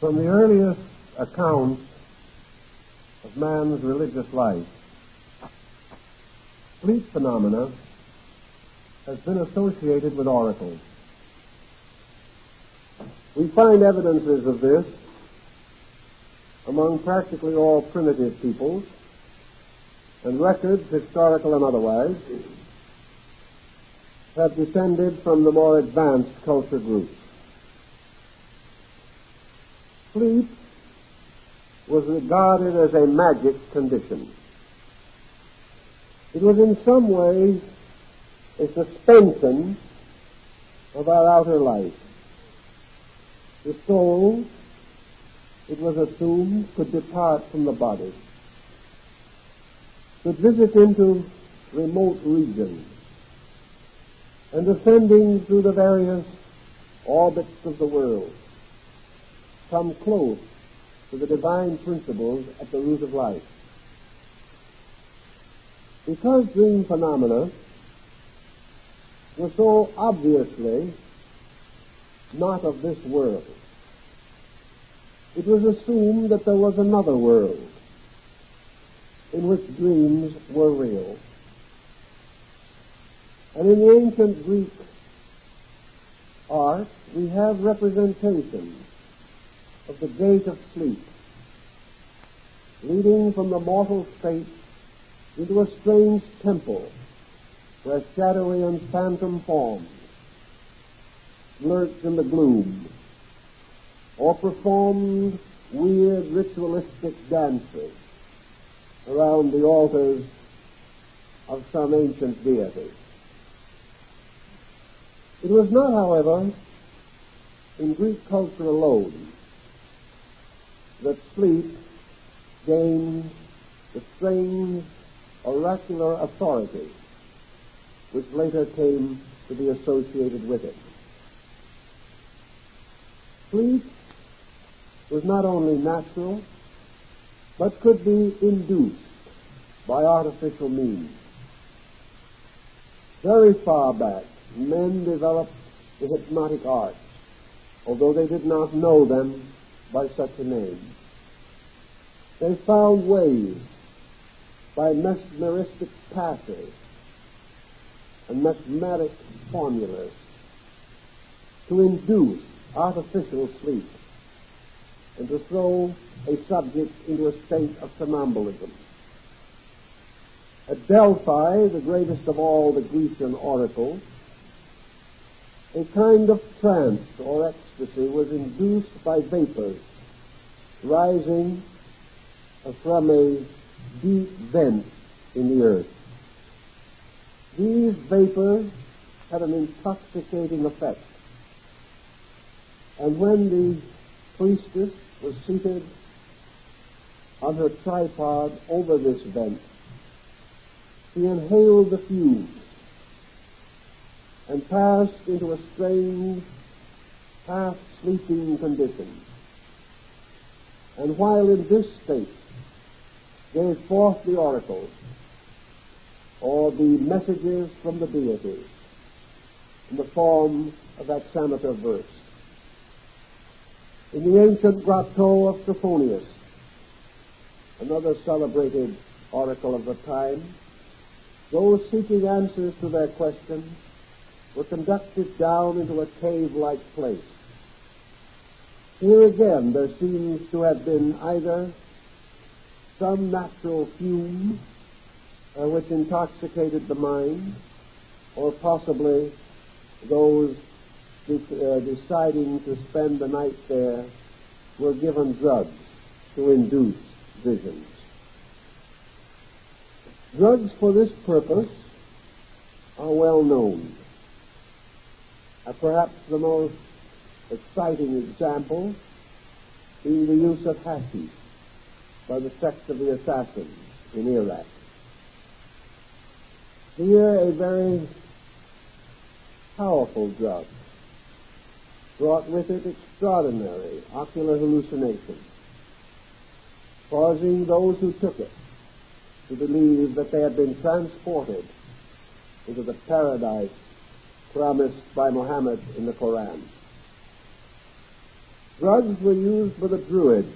From the earliest accounts of man's religious life, sleep phenomena has been associated with oracles. We find evidences of this among practically all primitive peoples, and records, historical and otherwise, have descended from the more advanced culture groups. Sleep was regarded as a magic condition. It was in some way a suspension of our outer life. The soul, it was assumed, could depart from the body, could visit into remote regions, and ascending through the various orbits of the world, come close to the divine principles at the root of life. Because dream phenomena were so obviously not of this world, it was assumed that there was another world in which dreams were real. And in the ancient Greek art, we have representations of the gate of sleep, leading from the mortal state into a strange temple where shadowy and phantom forms lurked in the gloom or performed weird ritualistic dances around the altars of some ancient deity. It was not, however, in Greek culture alone that sleep gained the strange oracular authority which later came to be associated with it. Sleep was not only natural, but could be induced by artificial means. Very far back, men developed the hypnotic arts, although they did not know them by such a name. They found ways by mesmeristic passes and mesmeric formulas to induce artificial sleep and to throw a subject into a state of somnambulism. At Delphi, the greatest of all the Grecian oracles, a kind of trance or ecstasy was induced by vapors rising from a deep vent in the earth. These vapors had an intoxicating effect, and when the priestess was seated on her tripod over this vent, she inhaled the fumes and passed into a strange, half-sleeping condition. And while in this state, gave forth the oracles, or the messages from the deities, in the form of hexameter verse. In the ancient grotto of Trophonius, another celebrated oracle of the time, those seeking answers to their questions were conducted down into a cave-like place. Here again there seems to have been either some natural fume which intoxicated the mind, or possibly those deciding to spend the night there were given drugs to induce visions. Drugs for this purpose are well known. Perhaps the most exciting example being the use of hashish by the sect of the assassins in Iraq. Here a very powerful drug brought with it extraordinary ocular hallucinations, causing those who took it to believe that they had been transported into the paradise promised by Muhammad in the Quran. Drugs were used by the Druids,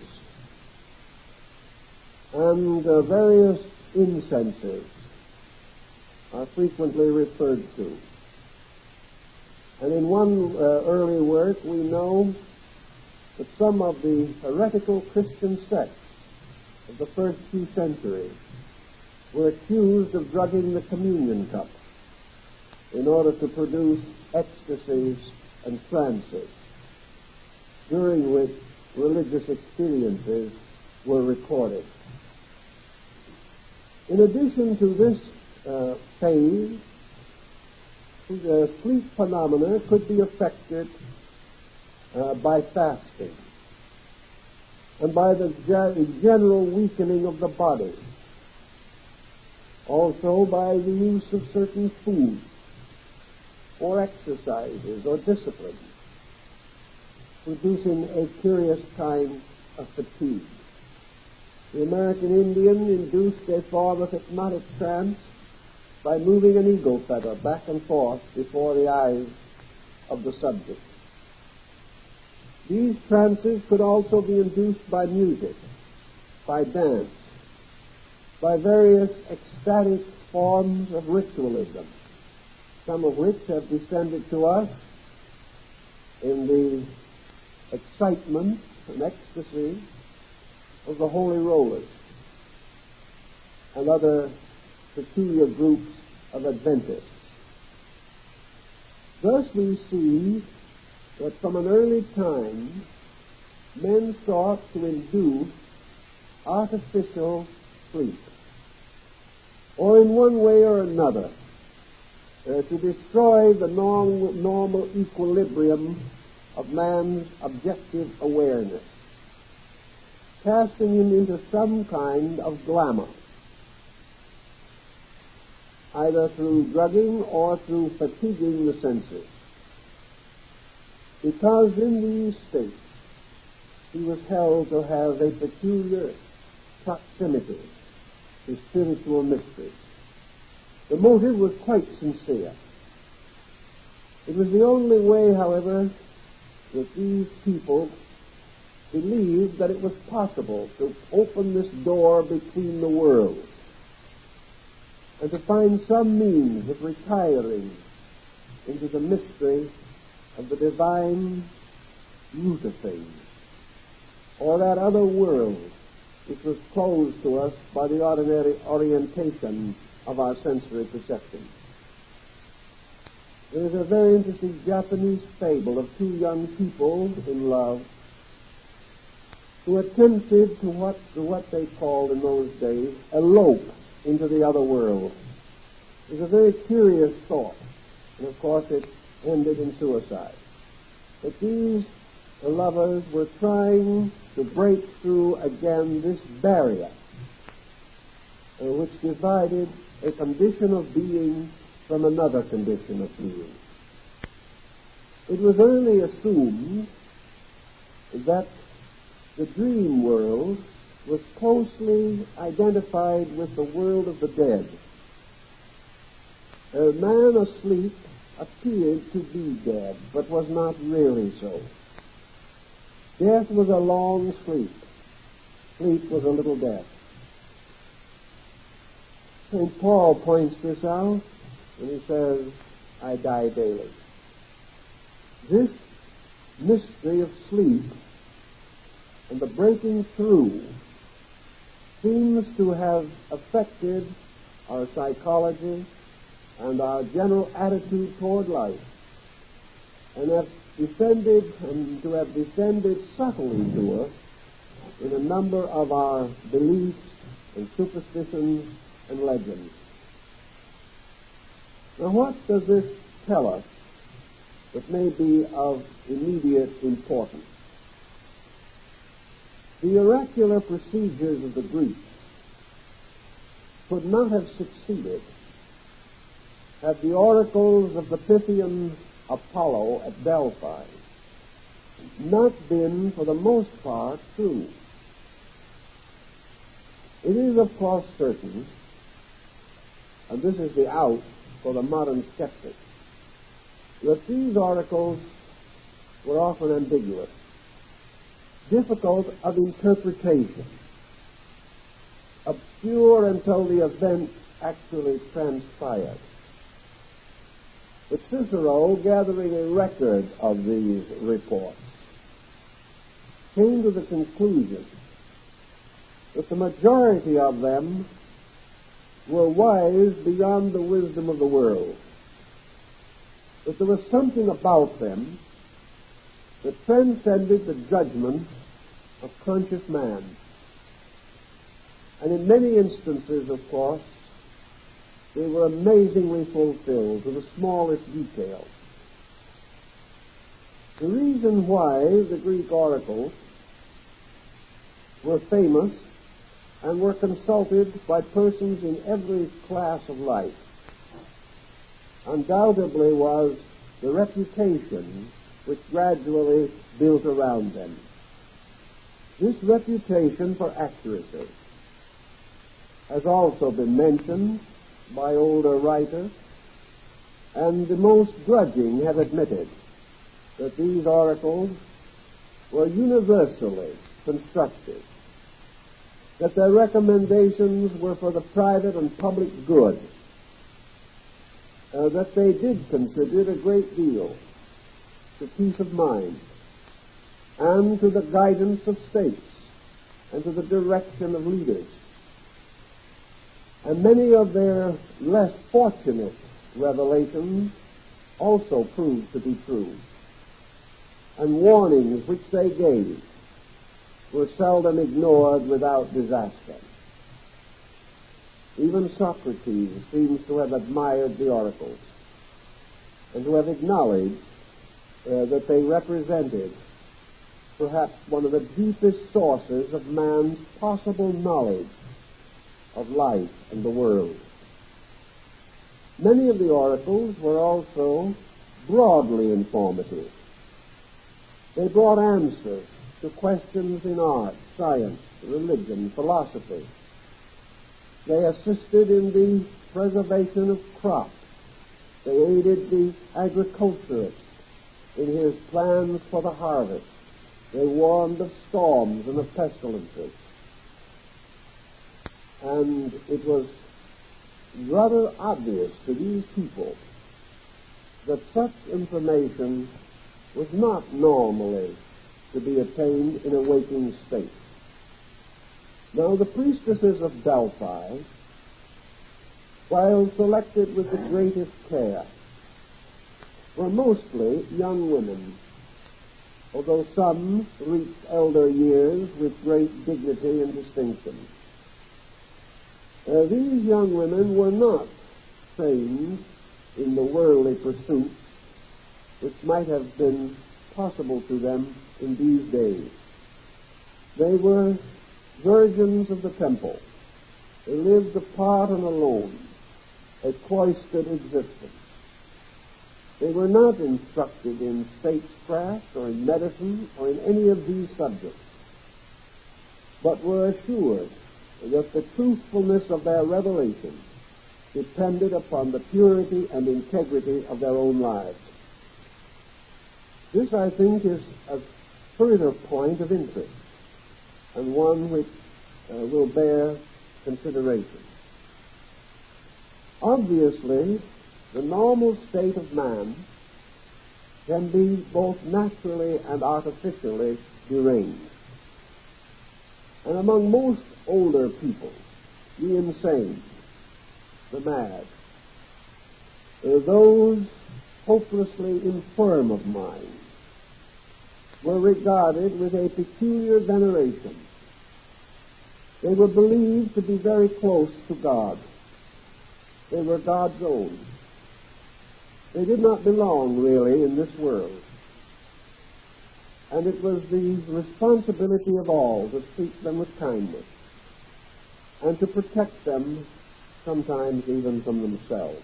and various incenses are frequently referred to. And in one early work we know that some of the heretical Christian sects of the first few centuries were accused of drugging the communion cup in order to produce ecstasies and trances, during which religious experiences were recorded. In addition to this phase, the sleep phenomena could be affected by fasting and by the general weakening of the body, also by the use of certain foods or exercises or disciplines, producing a curious kind of fatigue. The American Indian induced a form of hypnotic trance by moving an eagle feather back and forth before the eyes of the subject. These trances could also be induced by music, by dance, by various ecstatic forms of ritualism, some of which have descended to us in the excitement and ecstasy of the Holy Rollers and other peculiar groups of Adventists. Thus we see that from an early time men sought to induce artificial sleep, or in one way or another to destroy the normal equilibrium of man's objective awareness, casting him into some kind of glamour, either through drugging or through fatiguing the senses. Because in these states he was held to have a peculiar proximity to spiritual mysteries. The motive was quite sincere. It was the only way, however, that these people believed that it was possible to open this door between the worlds and to find some means of retiring into the mystery of the divine root of things, or that other world which was closed to us by the ordinary orientation of our sensory perception. There is a very interesting Japanese fable of two young people in love who attempted to what they called in those days elope into the other world. It was a very curious thought, and of course it ended in suicide. But these lovers were trying to break through again this barrier which divided a condition of being from another condition of being. It was early assumed that the dream world was closely identified with the world of the dead. A man asleep appeared to be dead, but was not really so. Death was a long sleep. Sleep was a little death. St. Paul points this out when he says, I die daily. This mystery of sleep and the breaking through seems to have affected our psychology and our general attitude toward life, and have descended subtly to us in a number of our beliefs and superstitions and legends. Now, what does this tell us that may be of immediate importance? The oracular procedures of the Greeks could not have succeeded had the oracles of the Pythian Apollo at Delphi not been, for the most part, true. It is, of course, certain, and this is the out for the modern skeptic, that these oracles were often ambiguous. difficult of interpretation, obscure until the event actually transpired. But Cicero, gathering a record of these reports, came to the conclusion that the majority of them were wise beyond the wisdom of the world, that there was something about them that transcended the judgment of conscious man. And in many instances, of course, they were amazingly fulfilled to the smallest detail. The reason why the Greek oracles were famous and were consulted by persons in every class of life undoubtedly was the reputation which gradually built around them. This reputation for accuracy has also been mentioned by older writers, and the most grudging have admitted that these oracles were universally constructive, that their recommendations were for the private and public good, that they did contribute a great deal to peace of mind and to the guidance of states and to the direction of leaders. And many of their less fortunate revelations also proved to be true. And warnings which they gave were seldom ignored without disaster. Even Socrates seems to have admired the oracles and to have acknowledged that they represented perhaps one of the deepest sources of man's possible knowledge of life and the world. Many of the oracles were also broadly informative. They brought answers to questions in art, science, religion, philosophy. They assisted in the preservation of crops. They aided the agriculturist in his plans for the harvest. They warned of storms and of pestilences. And it was rather obvious to these people that such information was not normally to be attained in a waking state. Now, the priestesses of Delphi, while selected with the greatest care, were mostly young women, although some reached elder years with great dignity and distinction. These young women were not trained in the worldly pursuits which might have been possible to them in these days. They were virgins of the temple. They lived apart and alone, a cloistered existence. They were not instructed in statecraft or in medicine or in any of these subjects, but were assured that the truthfulness of their revelation depended upon the purity and integrity of their own lives. This, I think, is a further point of interest and one which will bear consideration. Obviously, the normal state of man can be both naturally and artificially deranged. And among most older people, the insane, the mad, those hopelessly infirm of mind, were regarded with a peculiar veneration. They were believed to be very close to God. They were God's own. They did not belong, really, in this world. And it was the responsibility of all to treat them with kindness and to protect them, sometimes even from themselves.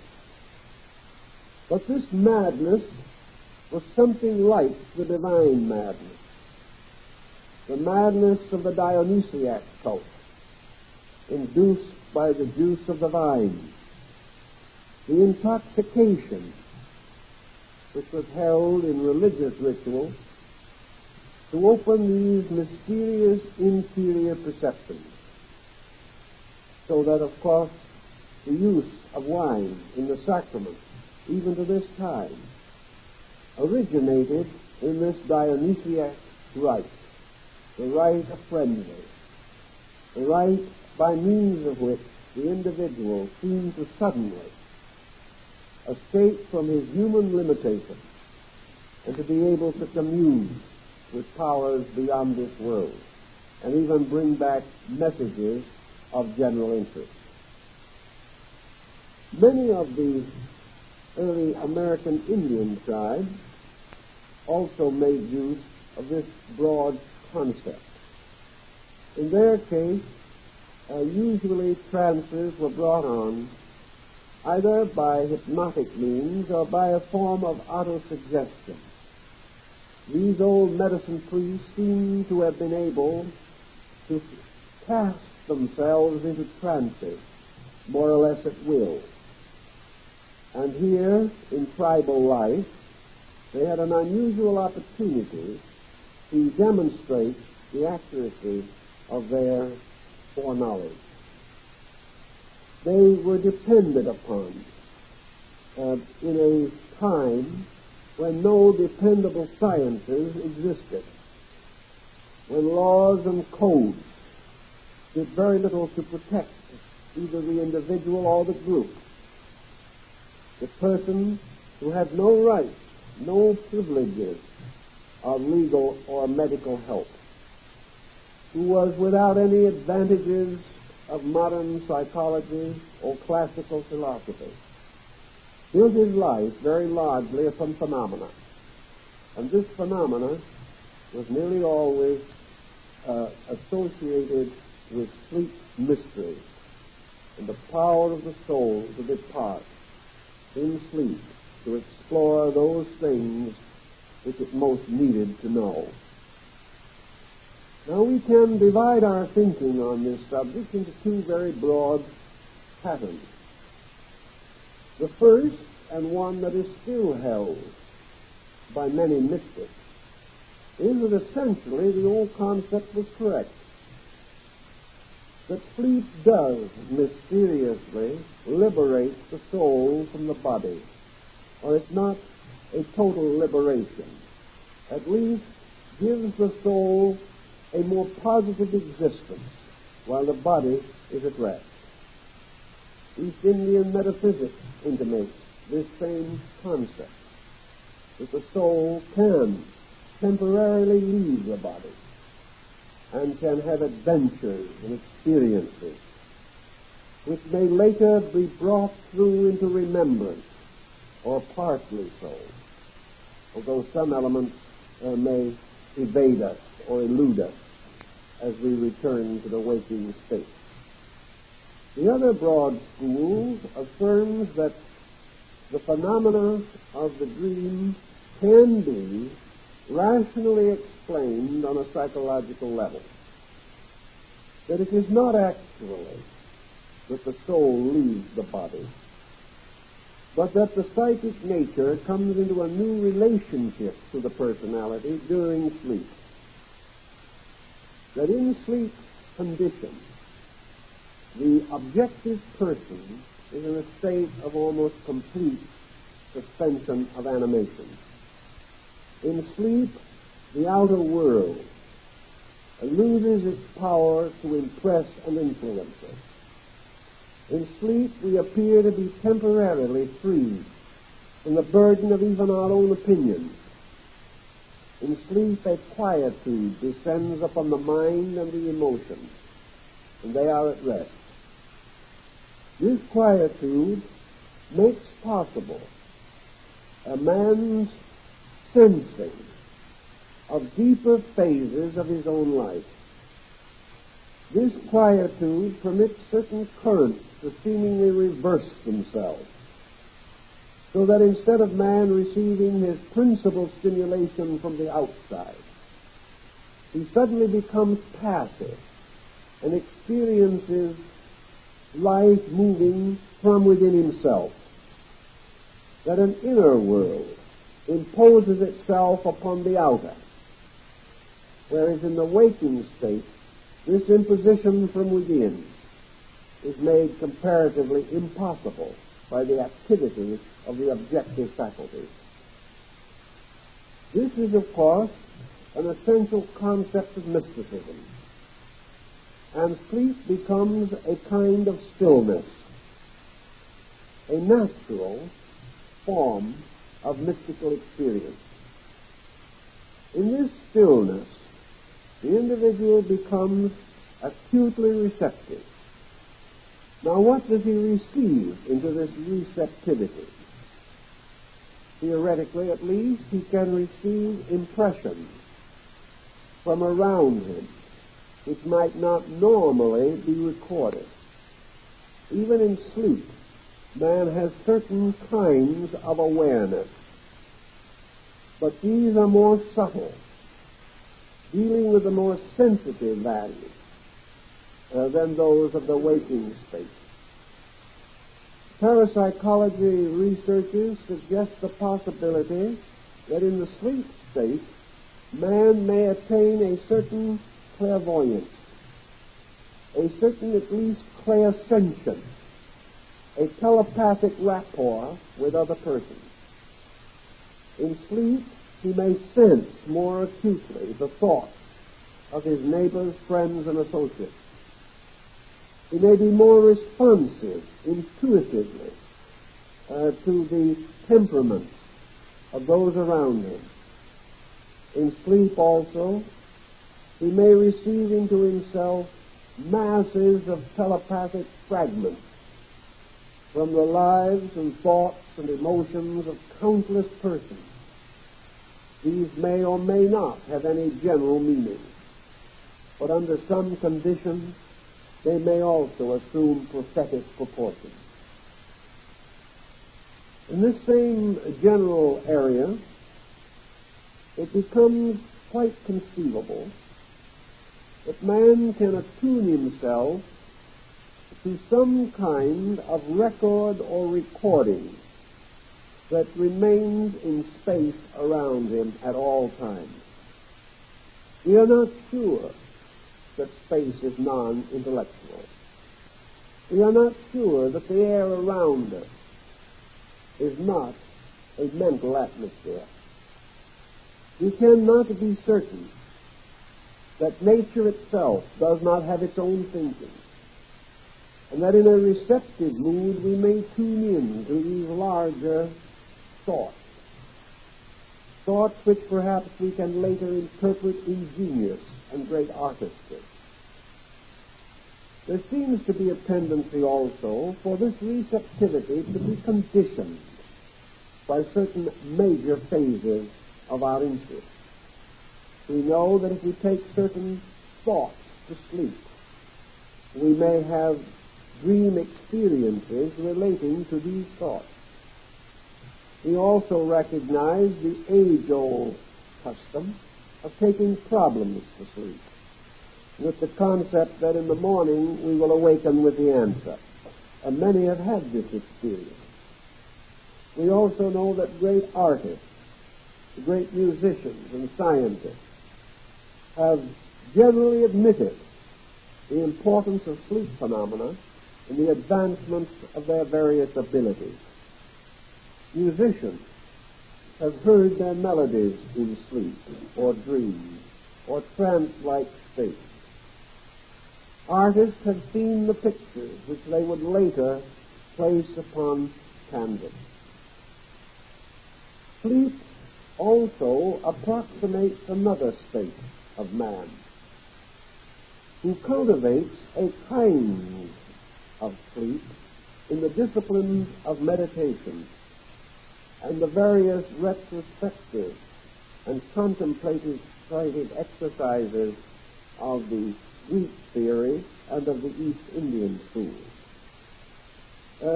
But this madness was something like the divine madness, the madness of the Dionysiac cult, induced by the juice of the vine, the intoxication which was held in religious ritual to open these mysterious interior perceptions, so that, of course, the use of wine in the sacrament, even to this time, originated in this Dionysiac rite, the rite of frenzy, the rite by means of which the individual seemed to suddenly escape from his human limitations and to be able to commune with powers beyond this world and even bring back messages of general interest. Many of the early American Indian tribes also made use of this broad concept. In their case, usually trances were brought on either by hypnotic means or by a form of autosuggestion. These old medicine priests seem to have been able to cast themselves into trances more or less at will. And here, in tribal life, they had an unusual opportunity to demonstrate the accuracy of their foreknowledge. They were depended upon in a time when no dependable sciences existed, when laws and codes did very little to protect either the individual or the group. The person who had no rights, no privileges of legal or medical help, who was without any advantages of modern psychology or classical philosophy, built his life very largely upon phenomena. And this phenomena was nearly always associated with sleep mysteries and the power of the soul to depart in sleep to explore those things which it most needed to know. Now we can divide our thinking on this subject into two very broad patterns. The first, and one that is still held by many mystics, is that essentially the old concept was correct, that sleep does mysteriously liberate the soul from the body, or it's not a total liberation, at least gives the soul a more positive existence while the body is at rest. East Indian metaphysics intimates this same concept, that the soul can temporarily leave the body and can have adventures and experiences which may later be brought through into remembrance, or partly so, although some elements may evade us or elude us as we return to the waking state. The other broad school affirms that the phenomena of the dream can be rationally explained on a psychological level, that it is not actually that the soul leaves the body, but that the psychic nature comes into a new relationship to the personality during sleep. That in sleep condition, the objective person is in a state of almost complete suspension of animation. In sleep, the outer world loses its power to impress and influence us. In sleep, we appear to be temporarily free from the burden of even our own opinions. In sleep, a quietude descends upon the mind and the emotions, and they are at rest. This quietude makes possible a man's sensing of deeper phases of his own life. This quietude permits certain currents to seemingly reverse themselves, so that instead of man receiving his principal stimulation from the outside, he suddenly becomes passive and experiences life moving from within himself, that an inner world imposes itself upon the outer, whereas in the waking state, this imposition from within is made comparatively impossible by the activity of the objective faculties. This is, of course, an essential concept of mysticism, and sleep becomes a kind of stillness, a natural form of mystical experience. In this stillness, the individual becomes acutely receptive. Now, what does he receive into this receptivity? Theoretically, at least, he can receive impressions from around him which might not normally be recorded. Even in sleep, man has certain kinds of awareness, but these are more subtle, dealing with the more sensitive values than those of the waking state. Parapsychology researchers suggest the possibility that in the sleep state, man may attain a certain clairvoyance, a certain at least clairsentience, a telepathic rapport with other persons. In sleep, he may sense more acutely the thoughts of his neighbors, friends, and associates. He may be more responsive intuitively to the temperaments of those around him. In sleep also, he may receive into himself masses of telepathic fragments from the lives and thoughts and emotions of countless persons. These may or may not have any general meaning, but under some conditions they may also assume prophetic proportions. In this same general area, it becomes quite conceivable that man can attune himself to some kind of record or recording that remains in space around him at all times. We are not sure that space is non-intellectual. We are not sure that the air around us is not a mental atmosphere. We cannot be certain that nature itself does not have its own thinking, and that in a receptive mood we may tune in to these larger thoughts which perhaps we can later interpret in genius and great artistry. There seems to be a tendency also for this receptivity to be conditioned by certain major phases of our interest. We know that if we take certain thoughts to sleep, we may have dream experiences relating to these thoughts. We also recognize the age-old custom of taking problems to sleep, with the concept that in the morning we will awaken with the answer. And many have had this experience. We also know that great artists, great musicians, and scientists have generally admitted the importance of sleep phenomena in the advancement of their various abilities. Musicians have heard their melodies in sleep, or dreams, or trance-like states. Artists have seen the pictures which they would later place upon canvas. Sleep also approximates another state of man, who cultivates a kind of sleep in the disciplines of meditation and the various retrospective and contemplative exercises of the Greek theory and of the East Indian school.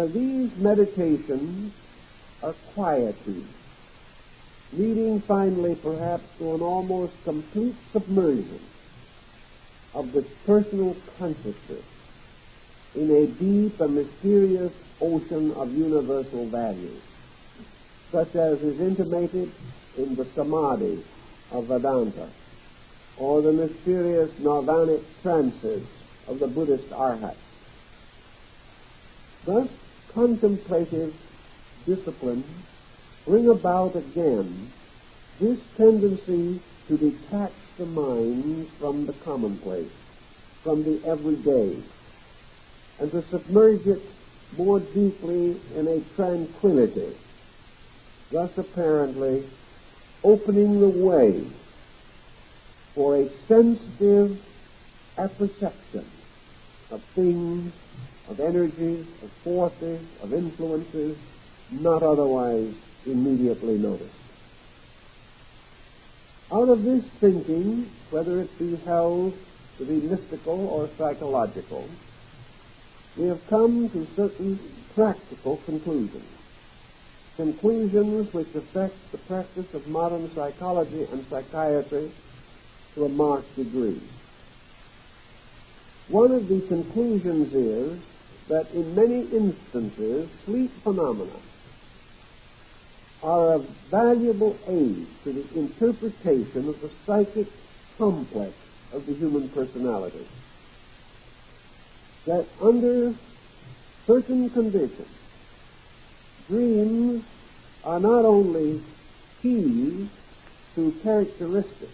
These meditations are quietude, leading finally perhaps to an almost complete submersion of the personal consciousness in a deep and mysterious ocean of universal values, such as is intimated in the Samadhi of Vedanta. or the mysterious nirvanic trances of the Buddhist arhats. Thus, contemplative disciplines bring about again this tendency to detach the mind from the commonplace, from the everyday, and to submerge it more deeply in a tranquility, thus apparently opening the way for a sensitive apperception of things, of energies, of forces, of influences not otherwise immediately noticed. Out of this thinking, whether it be held to be mystical or psychological, we have come to certain practical conclusions which affect the practice of modern psychology and psychiatry to a marked degree. One of the conclusions is that in many instances, sleep phenomena are a valuable aid to the interpretation of the psychic complex of the human personality. That under certain conditions, dreams are not only keys to characteristics,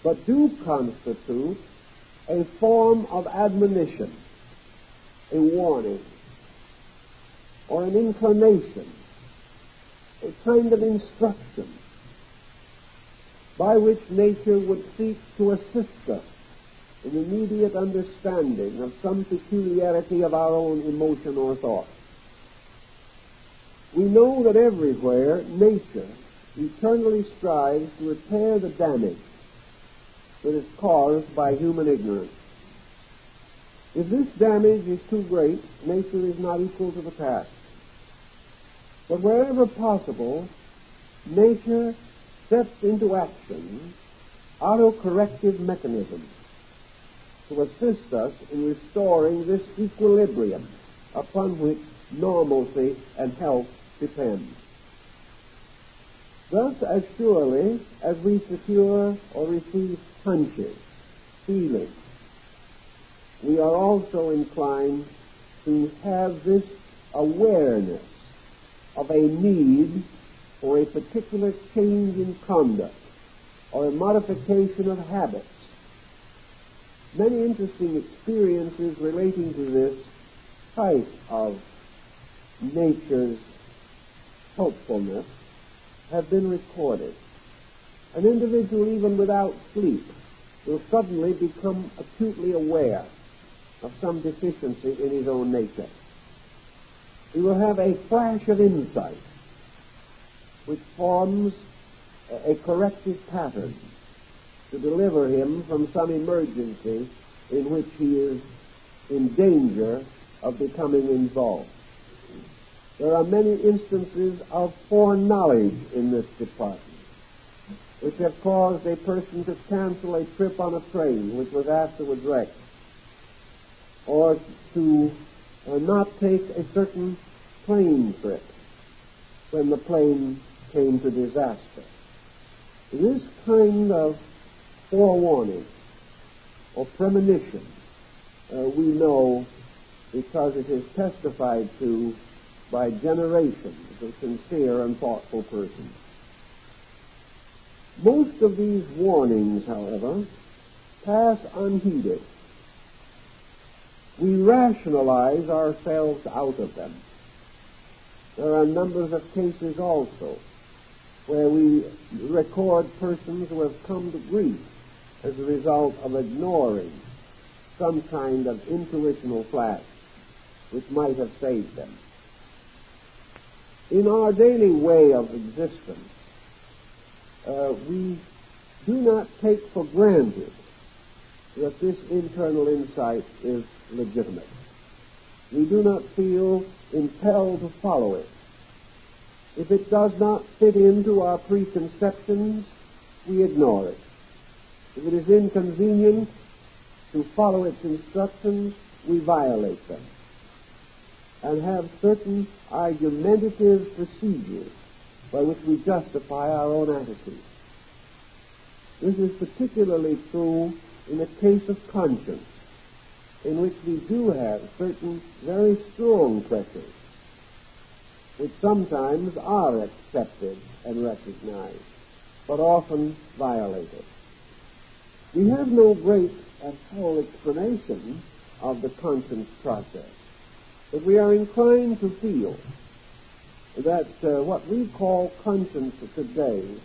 but do constitute a form of admonition, a warning, or an inclination, a kind of instruction by which nature would seek to assist us in immediate understanding of some peculiarity of our own emotion or thought. We know that everywhere nature eternally strives to repair the damage that is caused by human ignorance. If this damage is too great, nature is not equal to the task. But wherever possible, nature sets into action auto-corrective mechanisms to assist us in restoring this equilibrium upon which normalcy and health depend. Thus, as surely as we secure or receive hunches, feelings, we are also inclined to have this awareness of a need for a particular change in conduct or a modification of habits. Many interesting experiences relating to this type of nature's helpfulness have been recorded. An individual, even without sleep, will suddenly become acutely aware of some deficiency in his own nature. He will have a flash of insight which forms a corrective pattern to deliver him from some emergency in which he is in danger of becoming involved. There are many instances of foreknowledge in this department which have caused a person to cancel a trip on a train which was afterwards wrecked, or to not take a certain plane trip when the plane came to disaster. This kind of forewarning or premonition we know because it is testified to by generations of sincere and thoughtful persons. Most of these warnings, however, pass unheeded. We rationalize ourselves out of them. There are numbers of cases also where we record persons who have come to grief as a result of ignoring some kind of intuitional flash which might have saved them. In our daily way of existence, we do not take for granted that this internal insight is legitimate. We do not feel impelled to follow it. If it does not fit into our preconceptions, we ignore it. If it is inconvenient to follow its instructions, we violate them and have certain argumentative procedures by which we justify our own attitude. This is particularly true in a case of conscience, in which we do have certain very strong pressures, which sometimes are accepted and recognized, but often violated. We have no great and full explanation of the conscience process, but we are inclined to feel that what we call conscience today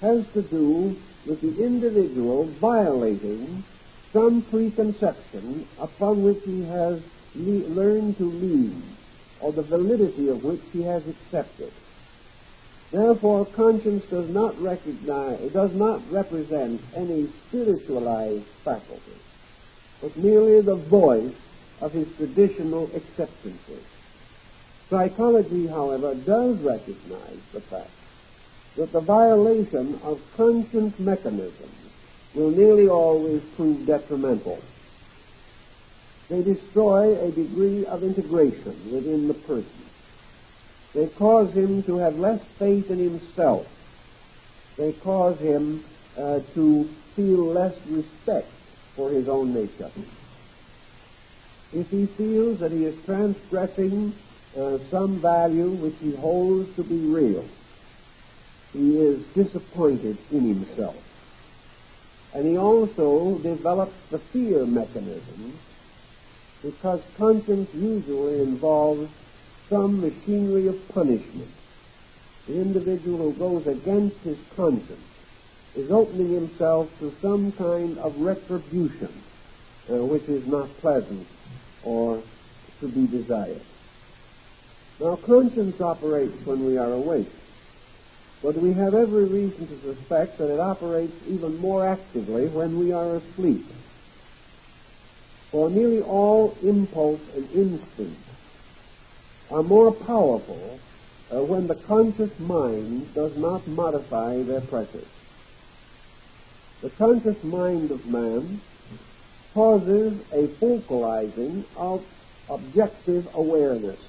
has to do with the individual violating some preconception upon which he has learned to lean, or the validity of which he has accepted. Therefore, conscience does not represent any spiritualized faculty, but merely the voice of his traditional acceptances. Psychology, however, does recognize the fact that the violation of conscience mechanisms will nearly always prove detrimental. They destroy a degree of integration within the person. They cause him to have less faith in himself. They cause him to feel less respect for his own nature. If he feels that he is transgressing some value which he holds to be real, he is disappointed in himself. And he also develops the fear mechanism, because conscience usually involves some machinery of punishment. The individual who goes against his conscience is opening himself to some kind of retribution, which is not pleasant or to be desired. Now, conscience operates when we are awake, but we have every reason to suspect that it operates even more actively when we are asleep. For nearly all impulse and instinct are more powerful when the conscious mind does not modify their pressures. The conscious mind of man causes a focalizing of objective awareness.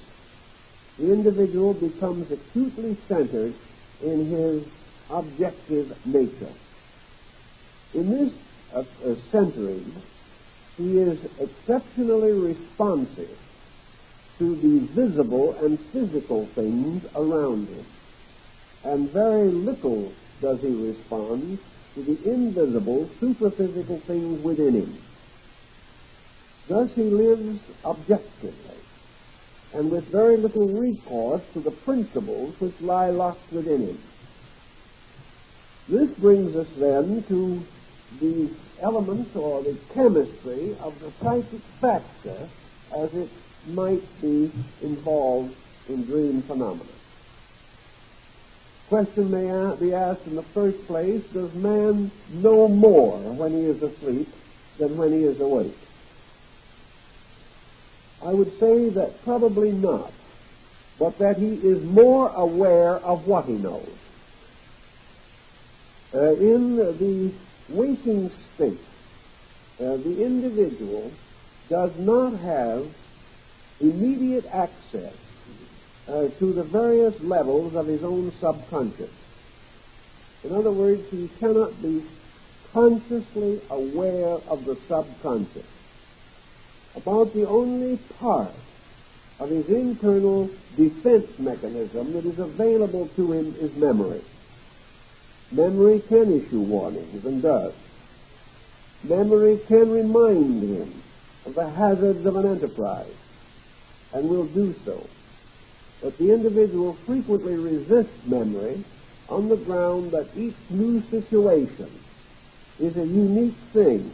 The individual becomes acutely centered in his objective nature. In this centering, he is exceptionally responsive to the visible and physical things around him, and very little does he respond to the invisible, superphysical things within him. Thus he lives objectively, and with very little recourse to the principles which lie locked within him. This brings us then to the elements or the chemistry of the psychic factor as it might be involved in dream phenomena. Question may be asked in the first place, does man know more when he is asleep than when he is awake? I would say that probably not, but that he is more aware of what he knows. In the waking state, the individual does not have immediate access to the various levels of his own subconscious. In other words, he cannot be consciously aware of the subconscious. About the only part of his internal defense mechanism that is available to him is memory. Memory can issue warnings, and does. Memory can remind him of the hazards of an enterprise, and will do so. But the individual frequently resists memory on the ground that each new situation is a unique thing,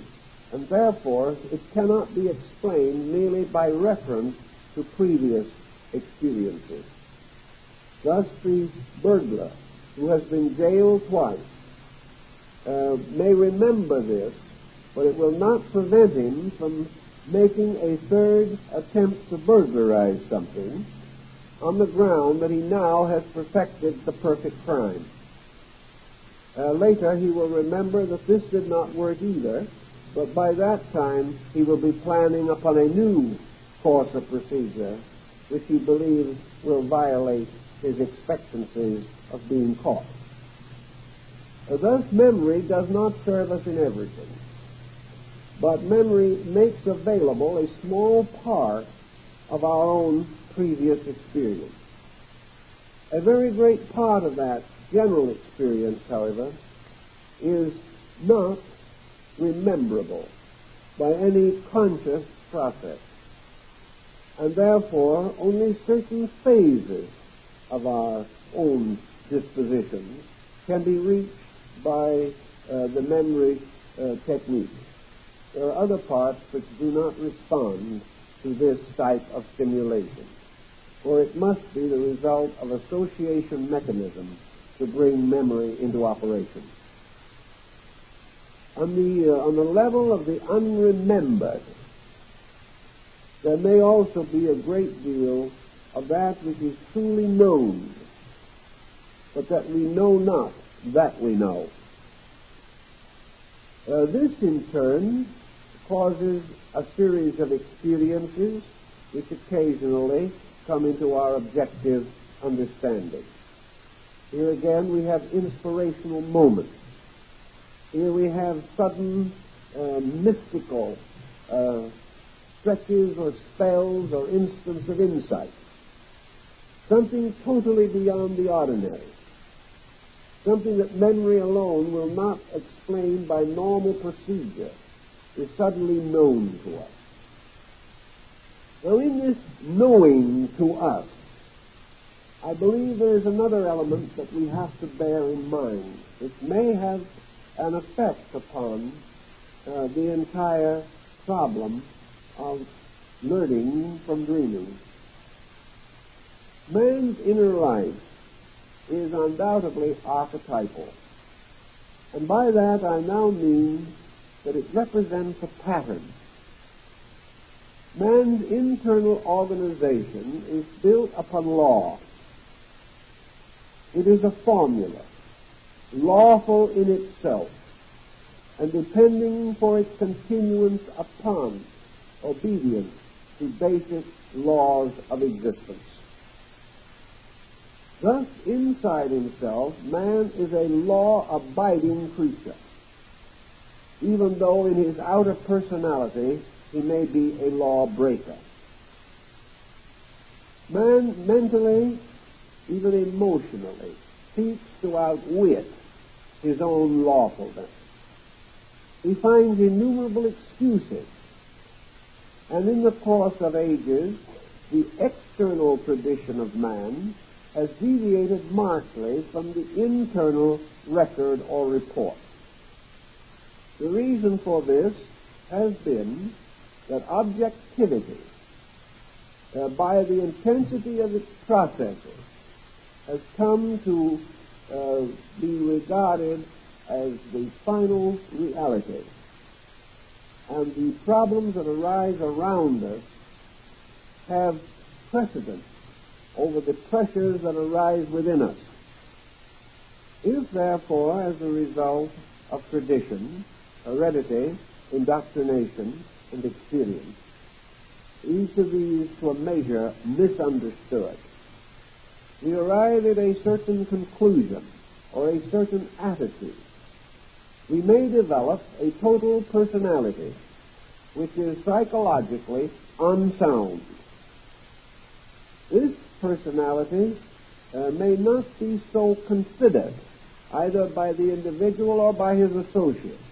and therefore it cannot be explained merely by reference to previous experiences. Thus, the burglar who has been jailed twice may remember this, but it will not prevent him from making a third attempt to burglarize something on the ground that he now has perfected the perfect crime. Later he will remember that this did not work either, but by that time he will be planning upon a new course of procedure which he believes will violate his expectancies of being caught. Thus, memory does not serve us in everything, but memory makes available a small part of our own previous experience. A very great part of that general experience, however, is not rememberable by any conscious process, and therefore only certain phases of our own dispositions can be reached by the memory technique. There are other parts which do not respond to this type of stimulation, for it must be the result of association mechanisms to bring memory into operation. On the level of the unremembered, there may also be a great deal of that which is truly known, but that we know not that we know. This, in turn, causes a series of experiences which occasionally come into our objective understanding. Here again we have inspirational moments. Here we have sudden mystical stretches or spells or instants of insight. Something totally beyond the ordinary. Something that memory alone will not explain by normal procedure is suddenly known to us. Now, in this knowing to us, I believe there is another element that we have to bear in mind, which may have an effect upon the entire problem of learning from dreaming. Man's inner life is undoubtedly archetypal, and by that I now mean that it represents a pattern. Man's internal organization is built upon law. It is a formula, lawful in itself, and depending for its continuance upon obedience to basic laws of existence. Thus, inside himself, man is a law-abiding creature, even though in his outer personality he may be a lawbreaker. Man mentally, even emotionally, seeks to outwit his own lawfulness. He finds innumerable excuses, and in the course of ages, the external tradition of man has deviated markedly from the internal record or report. The reason for this has been that objectivity, by the intensity of its processes, has come to be regarded as the final reality. And the problems that arise around us have precedence over the pressures that arise within us. If, therefore, as a result of tradition, heredity, indoctrination, and experience, each of these to a measure misunderstood, we arrive at a certain conclusion or a certain attitude, we may develop a total personality which is psychologically unsound. This personality may not be so considered either by the individual or by his associates,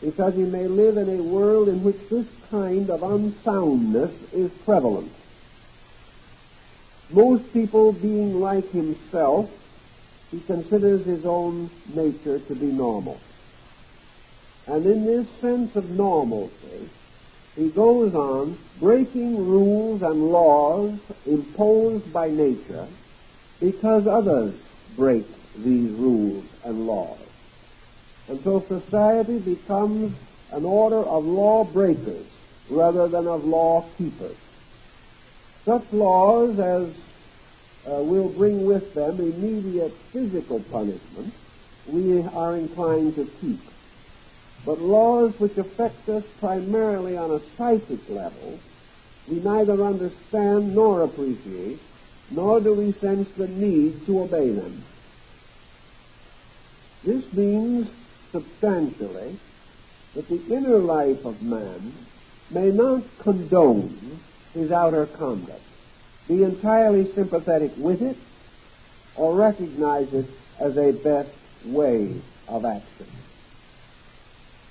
because he may live in a world in which this kind of unsoundness is prevalent. Most people being like himself, he considers his own nature to be normal. And in this sense of normalcy, he goes on breaking rules and laws imposed by nature because others break these rules and laws. And so society becomes an order of lawbreakers rather than of law keepers. Such laws as will bring with them immediate physical punishment we are inclined to keep. But laws which affect us primarily on a psychic level, we neither understand nor appreciate, nor do we sense the need to obey them. This means substantially that the inner life of man may not condone his outer conduct, be entirely sympathetic with it, or recognize it as a best way of action.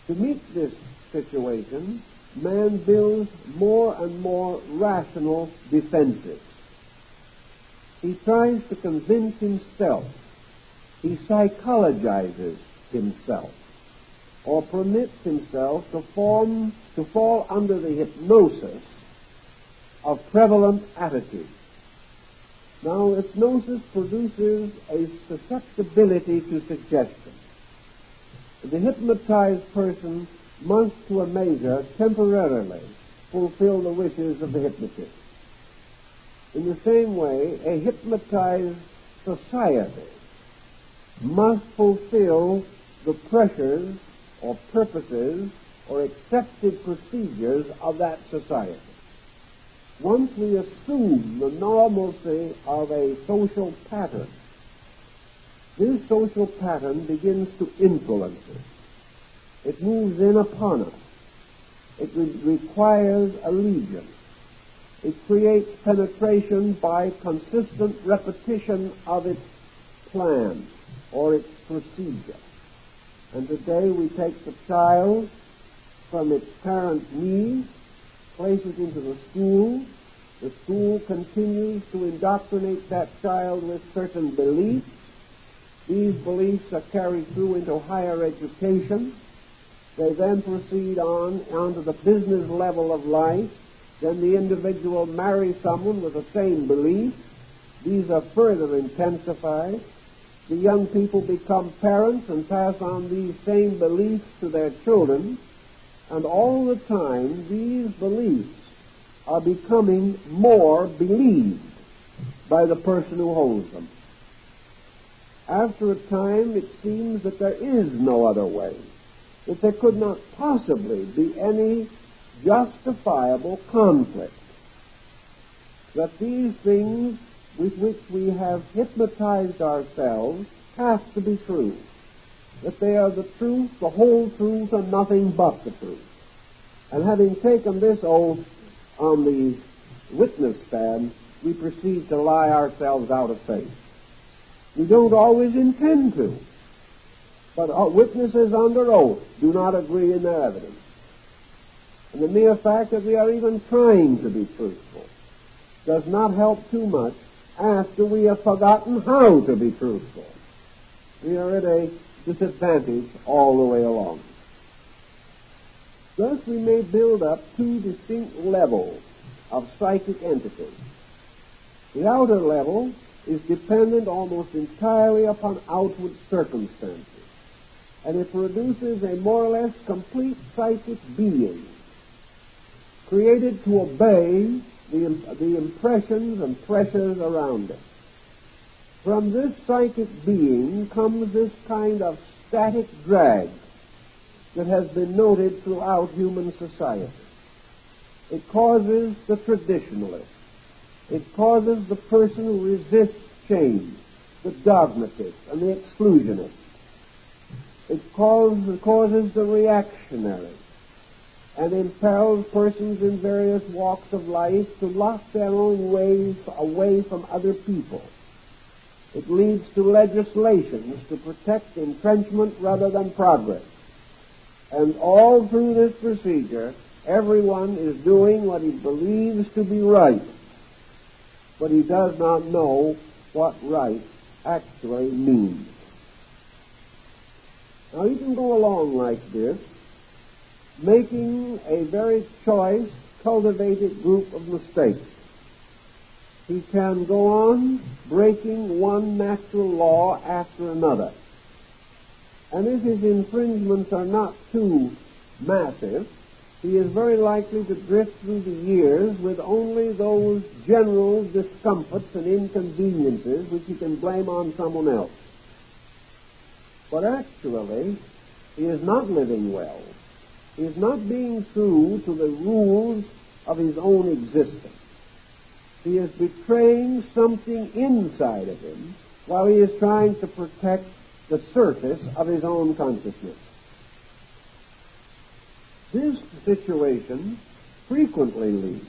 To meet this situation, man builds more and more rational defenses. He tries to convince himself. He psychologizes himself, or permits himself to fall under the hypnosis of prevalent attitudes. Now, hypnosis produces a susceptibility to suggestion. The hypnotized person must, to a measure, temporarily fulfill the wishes of the hypnotist. In the same way, a hypnotized society must fulfill the pressures or purposes or accepted procedures of that society. Once we assume the normalcy of a social pattern, this social pattern begins to influence us. It moves in upon us. It requires allegiance. It creates penetration by consistent repetition of its plan or its procedure. And today we take the child from its parent's knees, place it into the school. The school continues to indoctrinate that child with certain beliefs. These beliefs are carried through into higher education. They then proceed onto the business level of life. Then the individual marries someone with the same beliefs. These are further intensified. The young people become parents and pass on these same beliefs to their children. And all the time, these beliefs are becoming more believed by the person who holds them. After a time, it seems that there is no other way, that there could not possibly be any justifiable conflict, that these things with which we have hypnotized ourselves have to be true, that they are the truth, the whole truth, and nothing but the truth. And having taken this oath on the witness stand, we proceed to lie ourselves out of faith. We don't always intend to, but witnesses under oath do not agree in their evidence. And the mere fact that we are even trying to be truthful does not help too much after we have forgotten how to be truthful. We are at a disadvantage all the way along. Thus we may build up two distinct levels of psychic entities. The outer level is dependent almost entirely upon outward circumstances, and it produces a more or less complete psychic being, created to obey the impressions and pressures around it. From this psychic being comes this kind of static drag that has been noted throughout human society. It causes the traditionalist. It causes the person who resists change, the dogmatist and the exclusionist. It causes the reactionary and impels persons in various walks of life to lock their own ways away from other people. It leads to legislations to protect entrenchment rather than progress. And all through this procedure, everyone is doing what he believes to be right, but he does not know what right actually means. Now, he can go along like this, making a very choice, cultivated group of mistakes. He can go on breaking one natural law after another. And if his infringements are not too massive, he is very likely to drift through the years with only those general discomforts and inconveniences which he can blame on someone else. But actually, he is not living well. He is not being true to the rules of his own existence. He is betraying something inside of him while he is trying to protect the surface of his own consciousness. This situation frequently leads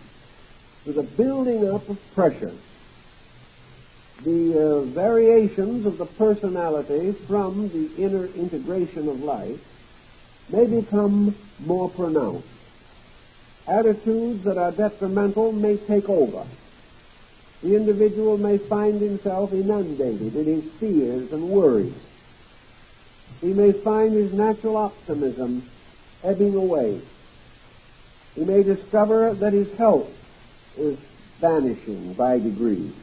to the building up of pressures. The variations of the personality from the inner integration of life may become more pronounced. Attitudes that are detrimental may take over. The individual may find himself inundated in his fears and worries. He may find his natural optimism ebbing away. He may discover that his health is vanishing by degrees,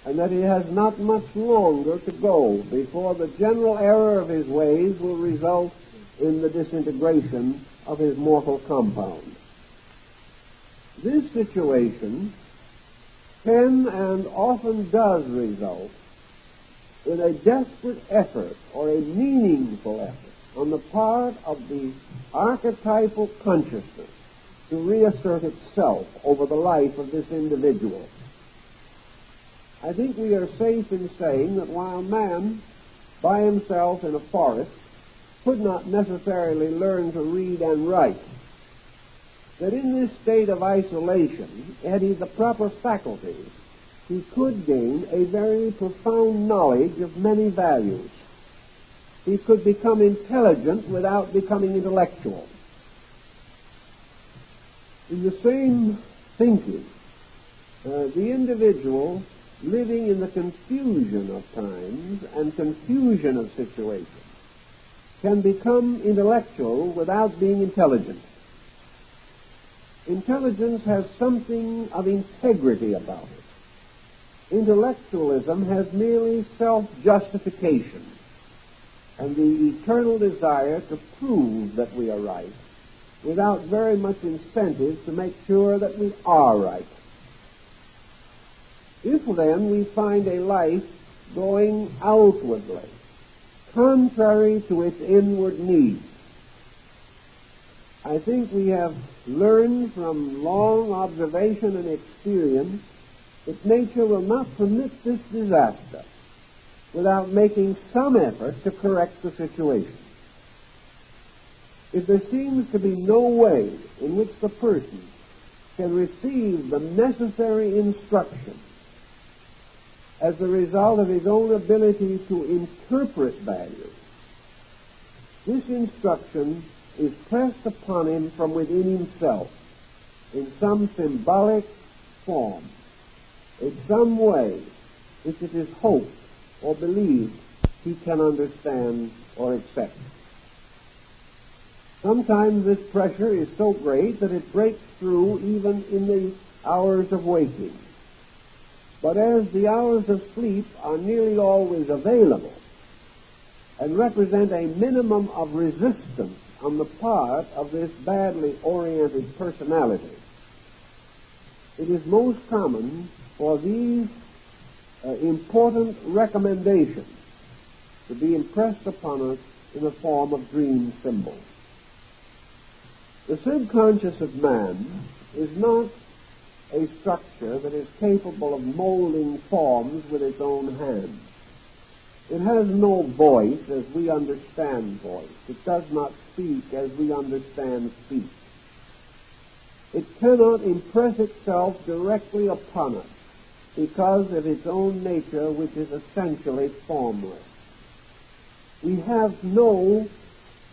and that he has not much longer to go before the general error of his ways will result in the disintegration of his mortal compound. This situation can and often does result in a desperate effort or a meaningful effort on the part of the archetypal consciousness to reassert itself over the life of this individual. I think we are safe in saying that while man, by himself in a forest, could not necessarily learn to read and write, that in this state of isolation, had he the proper faculties, he could gain a very profound knowledge of many values. He could become intelligent without becoming intellectual. In the same thinking, the individual living in the confusion of times and confusion of situations can become intellectual without being intelligent. Intelligence has something of integrity about it. Intellectualism has merely self-justification and the eternal desire to prove that we are right without very much incentive to make sure that we are right. If then we find a life going outwardly, contrary to its inward needs, I think we have learned from long observation and experience that nature will not permit this disaster without making some effort to correct the situation. If there seems to be no way in which the person can receive the necessary instruction as a result of his own ability to interpret values, this instruction is pressed upon him from within himself in some symbolic form, in some way which it is hoped or believed he can understand or accept. Sometimes this pressure is so great that it breaks through even in the hours of waking. But as the hours of sleep are nearly always available and represent a minimum of resistance on the part of this badly oriented personality, it is most common for these important recommendations to be impressed upon us in the form of dream symbols. The subconscious of man is not a structure that is capable of molding forms with its own hands. It has no voice as we understand voice. It does not speak as we understand speech. It cannot impress itself directly upon us because of its own nature, which is essentially formless. We have no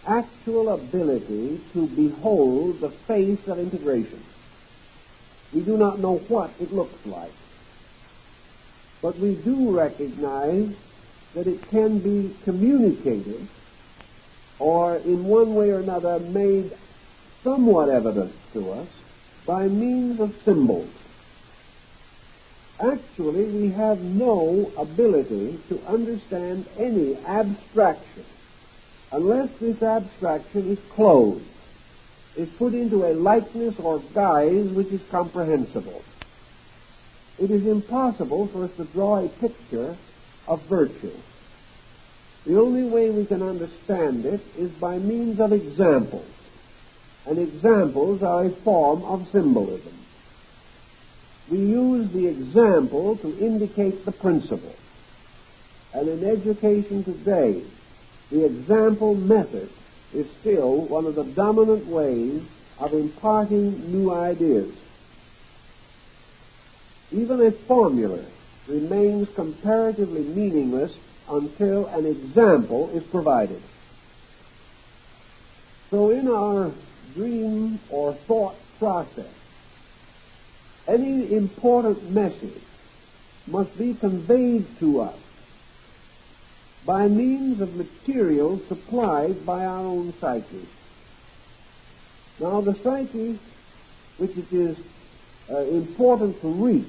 actual ability to behold the face of integration. We do not know what it looks like. But we do recognize that it can be communicated or in one way or another made somewhat evident to us by means of symbols. Actually, we have no ability to understand any abstraction unless this abstraction is closed, is put into a likeness or guise which is comprehensible. It is impossible for us to draw a picture of virtue. The only way we can understand it is by means of examples, and examples are a form of symbolism. We use the example to indicate the principle. And in education today, the example method is still one of the dominant ways of imparting new ideas. Even a formula remains comparatively meaningless until an example is provided. So in our dream or thought process, any important message must be conveyed to us by means of material supplied by our own psyche. Now, the psyche, which it is important to reach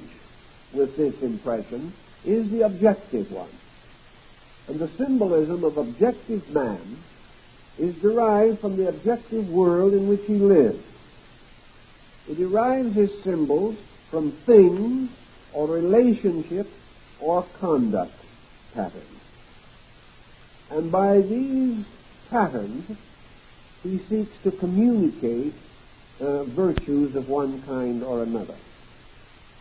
with this impression, is the objective one. And the symbolism of objective man is derived from the objective world in which he lives. He derives his symbols from things or relationships or conduct patterns. And by these patterns, he seeks to communicate virtues of one kind or another.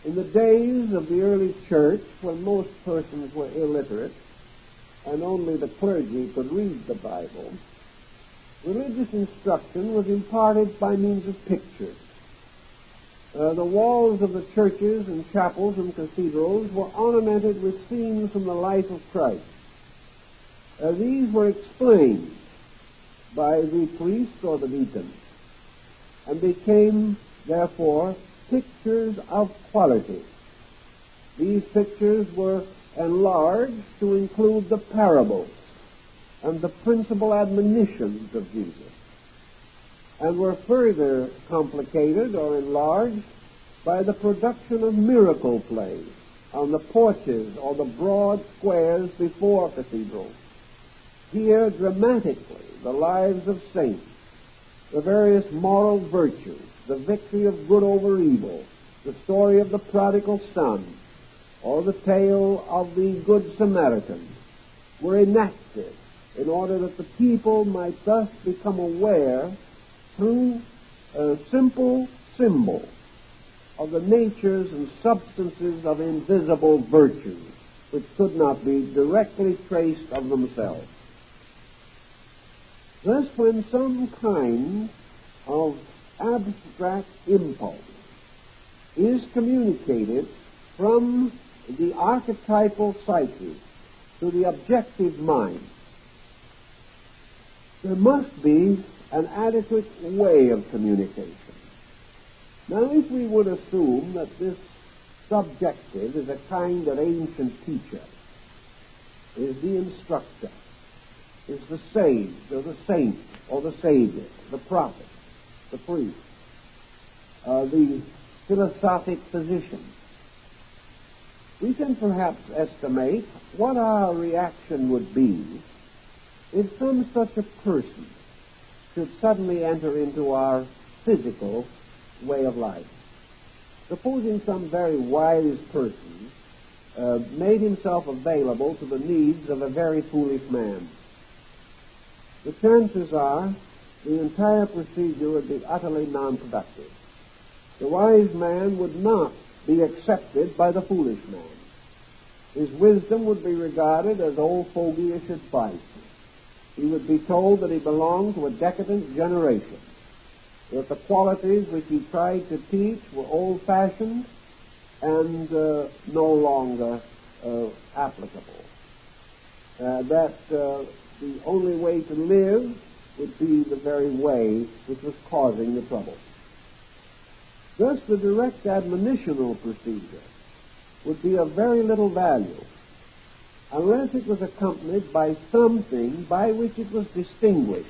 In the days of the early church, when most persons were illiterate and only the clergy could read the Bible, religious instruction was imparted by means of pictures. The walls of the churches and chapels and cathedrals were ornamented with scenes from the life of Christ. These were explained by the priest or the deacon and became, therefore, pictures of quality. These pictures were enlarged to include the parables and the principal admonitions of Jesus, and were further complicated or enlarged by the production of miracle plays on the porches or the broad squares before cathedrals. Here, dramatically, the lives of saints, the various moral virtues, the victory of good over evil, the story of the prodigal son, or the tale of the Good Samaritan, were enacted in order that the people might thus become aware through a simple symbol of the natures and substances of invisible virtues which could not be directly traced of themselves. Thus, when some kind of abstract impulse is communicated from the archetypal psyche to the objective mind, there must be an adequate way of communication. Now, if we would assume that this subjective is a kind of ancient teacher, is the instructor, is the sage or the saint or the savior, the prophet, the priest, the philosophic physician, we can perhaps estimate what our reaction would be if some such a person should suddenly enter into our physical way of life. Supposing some very wise person made himself available to the needs of a very foolish man. The chances are the entire procedure would be utterly non-productive. The wise man would not be accepted by the foolish man. His wisdom would be regarded as old fogyish advice. He would be told that he belonged to a decadent generation, that the qualities which he tried to teach were old-fashioned and no longer applicable, that the only way to live would be the very way which was causing the trouble. Thus, the direct admonitional procedure would be of very little value unless it was accompanied by something by which it was distinguished,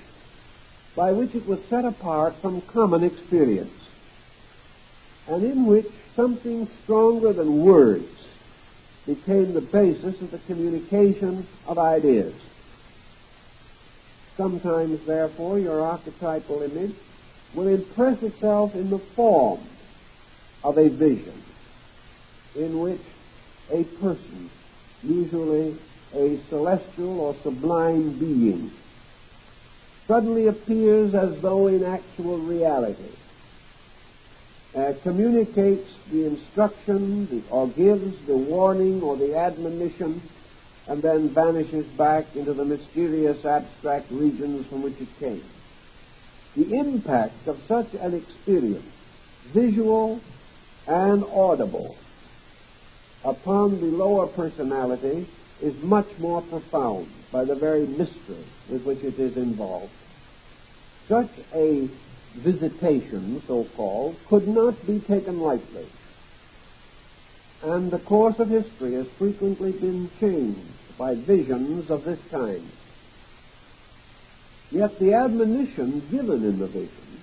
by which it was set apart from common experience, and in which something stronger than words became the basis of the communication of ideas. Sometimes, therefore, your archetypal image will impress itself in the form of a vision in which a person, usually a celestial or sublime being, suddenly appears as though in actual reality, communicates the instruction or gives the warning or the admonition and then vanishes back into the mysterious abstract regions from which it came. The impact of such an experience, visual and audible, upon the lower personality is much more profound by the very mystery with which it is involved. Such a visitation, so-called, could not be taken lightly, and the course of history has frequently been changed by visions of this kind. Yet the admonition given in the vision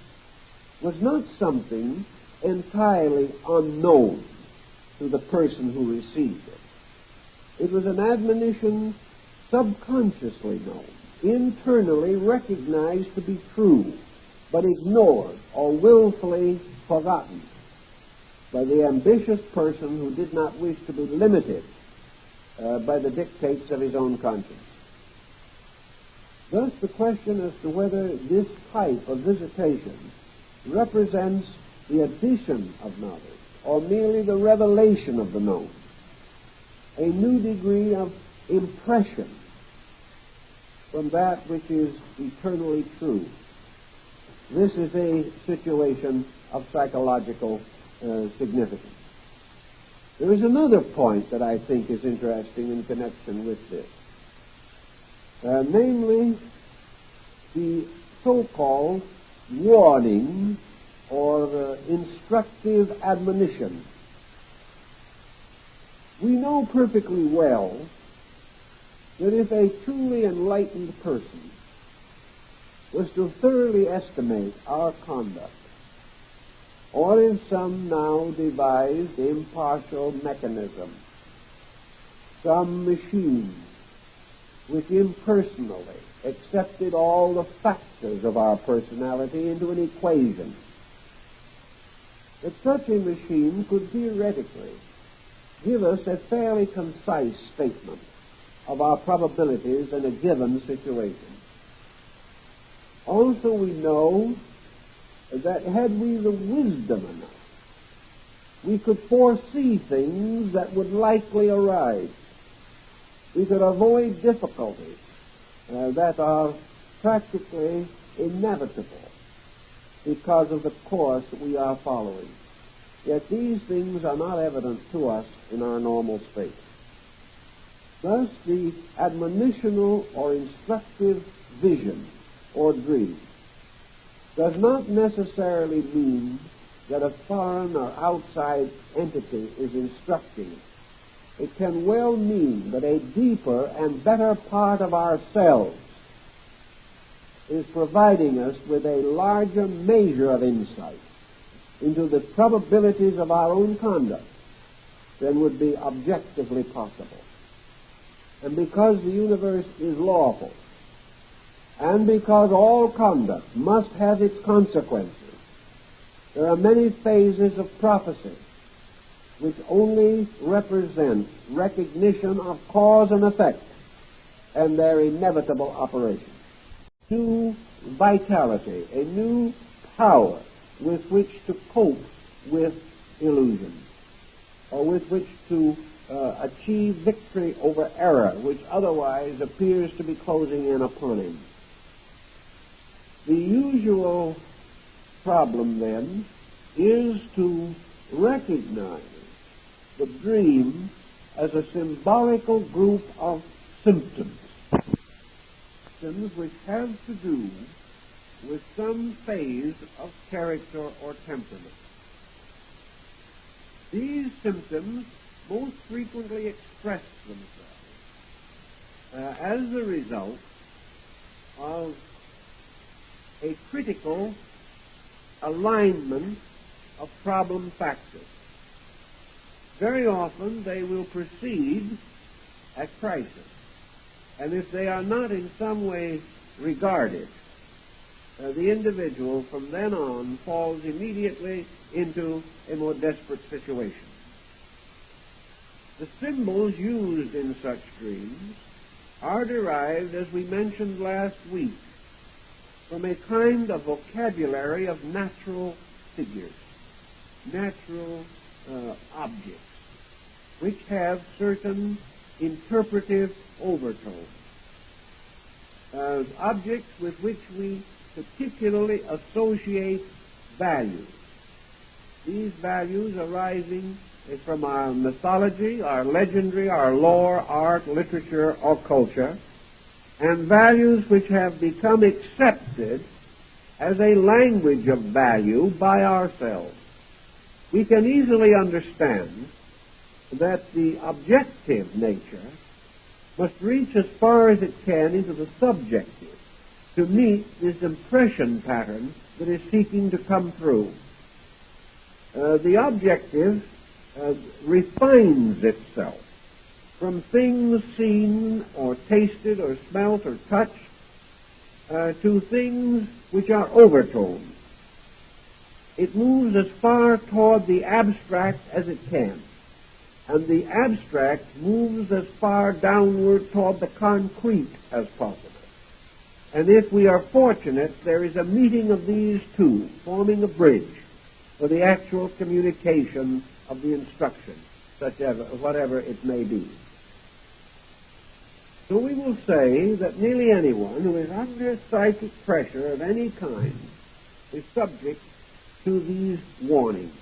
was not something entirely unknown to the person who received it. It was an admonition subconsciously known, internally recognized to be true, but ignored or willfully forgotten by the ambitious person who did not wish to be limited by the dictates of his own conscience. Thus, the question as to whether this type of visitation represents the addition of knowledge or merely the revelation of the known, a new degree of impression from that which is eternally true. This is a situation of psychological significance. There is another point that I think is interesting in connection with this, namely the so-called warning or instructive admonition. We know perfectly well that if a truly enlightened person was to thoroughly estimate our conduct, or in some now devised impartial mechanism, some machine which impersonally accepted all the factors of our personality into an equation, that such a machine could theoretically give us a fairly concise statement of our probabilities in a given situation. Also, we know that had we the wisdom enough, we could foresee things that would likely arise. We could avoid difficulties that are practically inevitable because of the course that we are following. Yet these things are not evident to us in our normal state. Thus, the admonitional or instructive vision or dream does not necessarily mean that a foreign or outside entity is instructing. It can well mean that a deeper and better part of ourselves is providing us with a larger measure of insight into the probabilities of our own conduct than would be objectively possible. And because the universe is lawful, and because all conduct must have its consequences, there are many phases of prophecy which only represent recognition of cause and effect and their inevitable operation. New vitality, a new power with which to cope with illusion, or with which to achieve victory over error, which otherwise appears to be closing in upon him. The usual problem, then, is to recognize the dream as a symbolical group of symptoms which have to do with some phase of character or temperament. These symptoms most frequently express themselves as a result of a critical alignment of problem factors. Very often they will precede a crisis, and if they are not in some way regarded, the individual from then on falls immediately into a more desperate situation. The symbols used in such dreams are derived, as we mentioned last week, from a kind of vocabulary of natural figures, natural objects, which have certain interpretive overtones, as objects with which we particularly associate values. These values arising from our mythology, our legendary, our lore, art, literature, or culture, and values which have become accepted as a language of value by ourselves. We can easily understand that the objective nature must reach as far as it can into the subjective to meet this impression pattern that is seeking to come through. The objective refines itself from things seen or tasted or smelt or touched to things which are overtones. It moves as far toward the abstract as it can, and the abstract moves as far downward toward the concrete as possible. And if we are fortunate, there is a meeting of these two, forming a bridge for the actual communication of the instruction, whatever it may be. So we will say that nearly anyone who is under psychic pressure of any kind is subject to these warnings,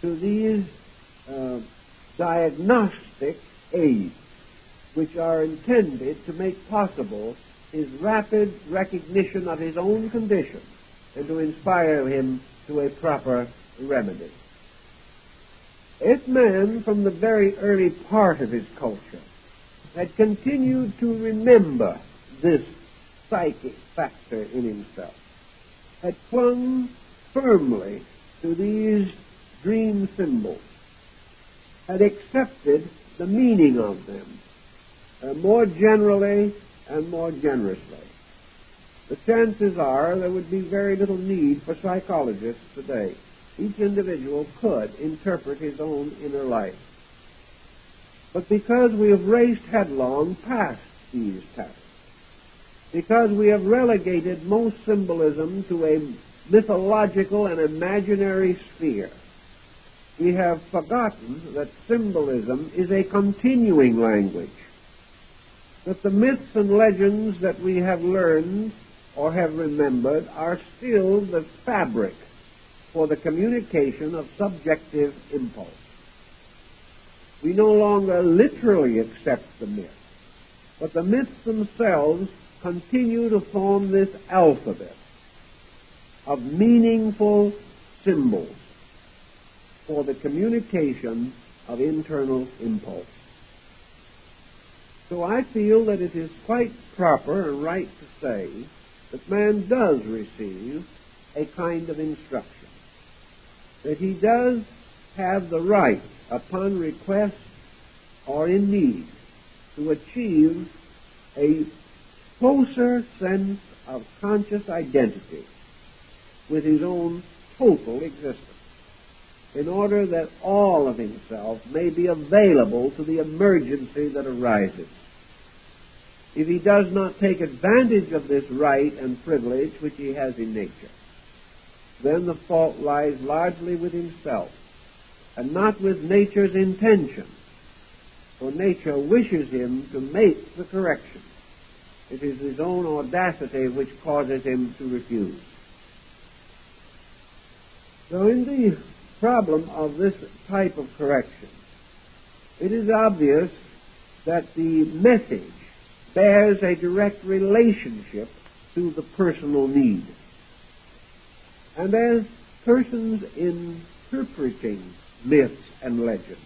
to these diagnostic aids, which are intended to make possible his rapid recognition of his own condition and to inspire him to a proper remedy. If man, from the very early part of his culture, had continued to remember this psychic factor in himself, had clung firmly to these dream symbols, had accepted the meaning of them more generally and more generously, the chances are there would be very little need for psychologists today. Each individual could interpret his own inner life. But because we have raced headlong past these tasks, because we have relegated most symbolism to a mythological and imaginary sphere, we have forgotten that symbolism is a continuing language, that the myths and legends that we have learned or have remembered are still the fabric for the communication of subjective impulse. We no longer literally accept the myth, but the myths themselves continue to form this alphabet of meaningful symbols for the communication of internal impulse. So I feel that it is quite proper and right to say that man does receive a kind of instruction, that he does have the right, upon request or in need, to achieve a closer sense of conscious identity with his own total existence, in order that all of himself may be available to the emergency that arises. If he does not take advantage of this right and privilege which he has in nature, then the fault lies largely with himself and not with nature's intention, for nature wishes him to make the correction. It is his own audacity which causes him to refuse. So in the problem of this type of correction, it is obvious that the message bears a direct relationship to the personal need. And as persons interpreting myths and legends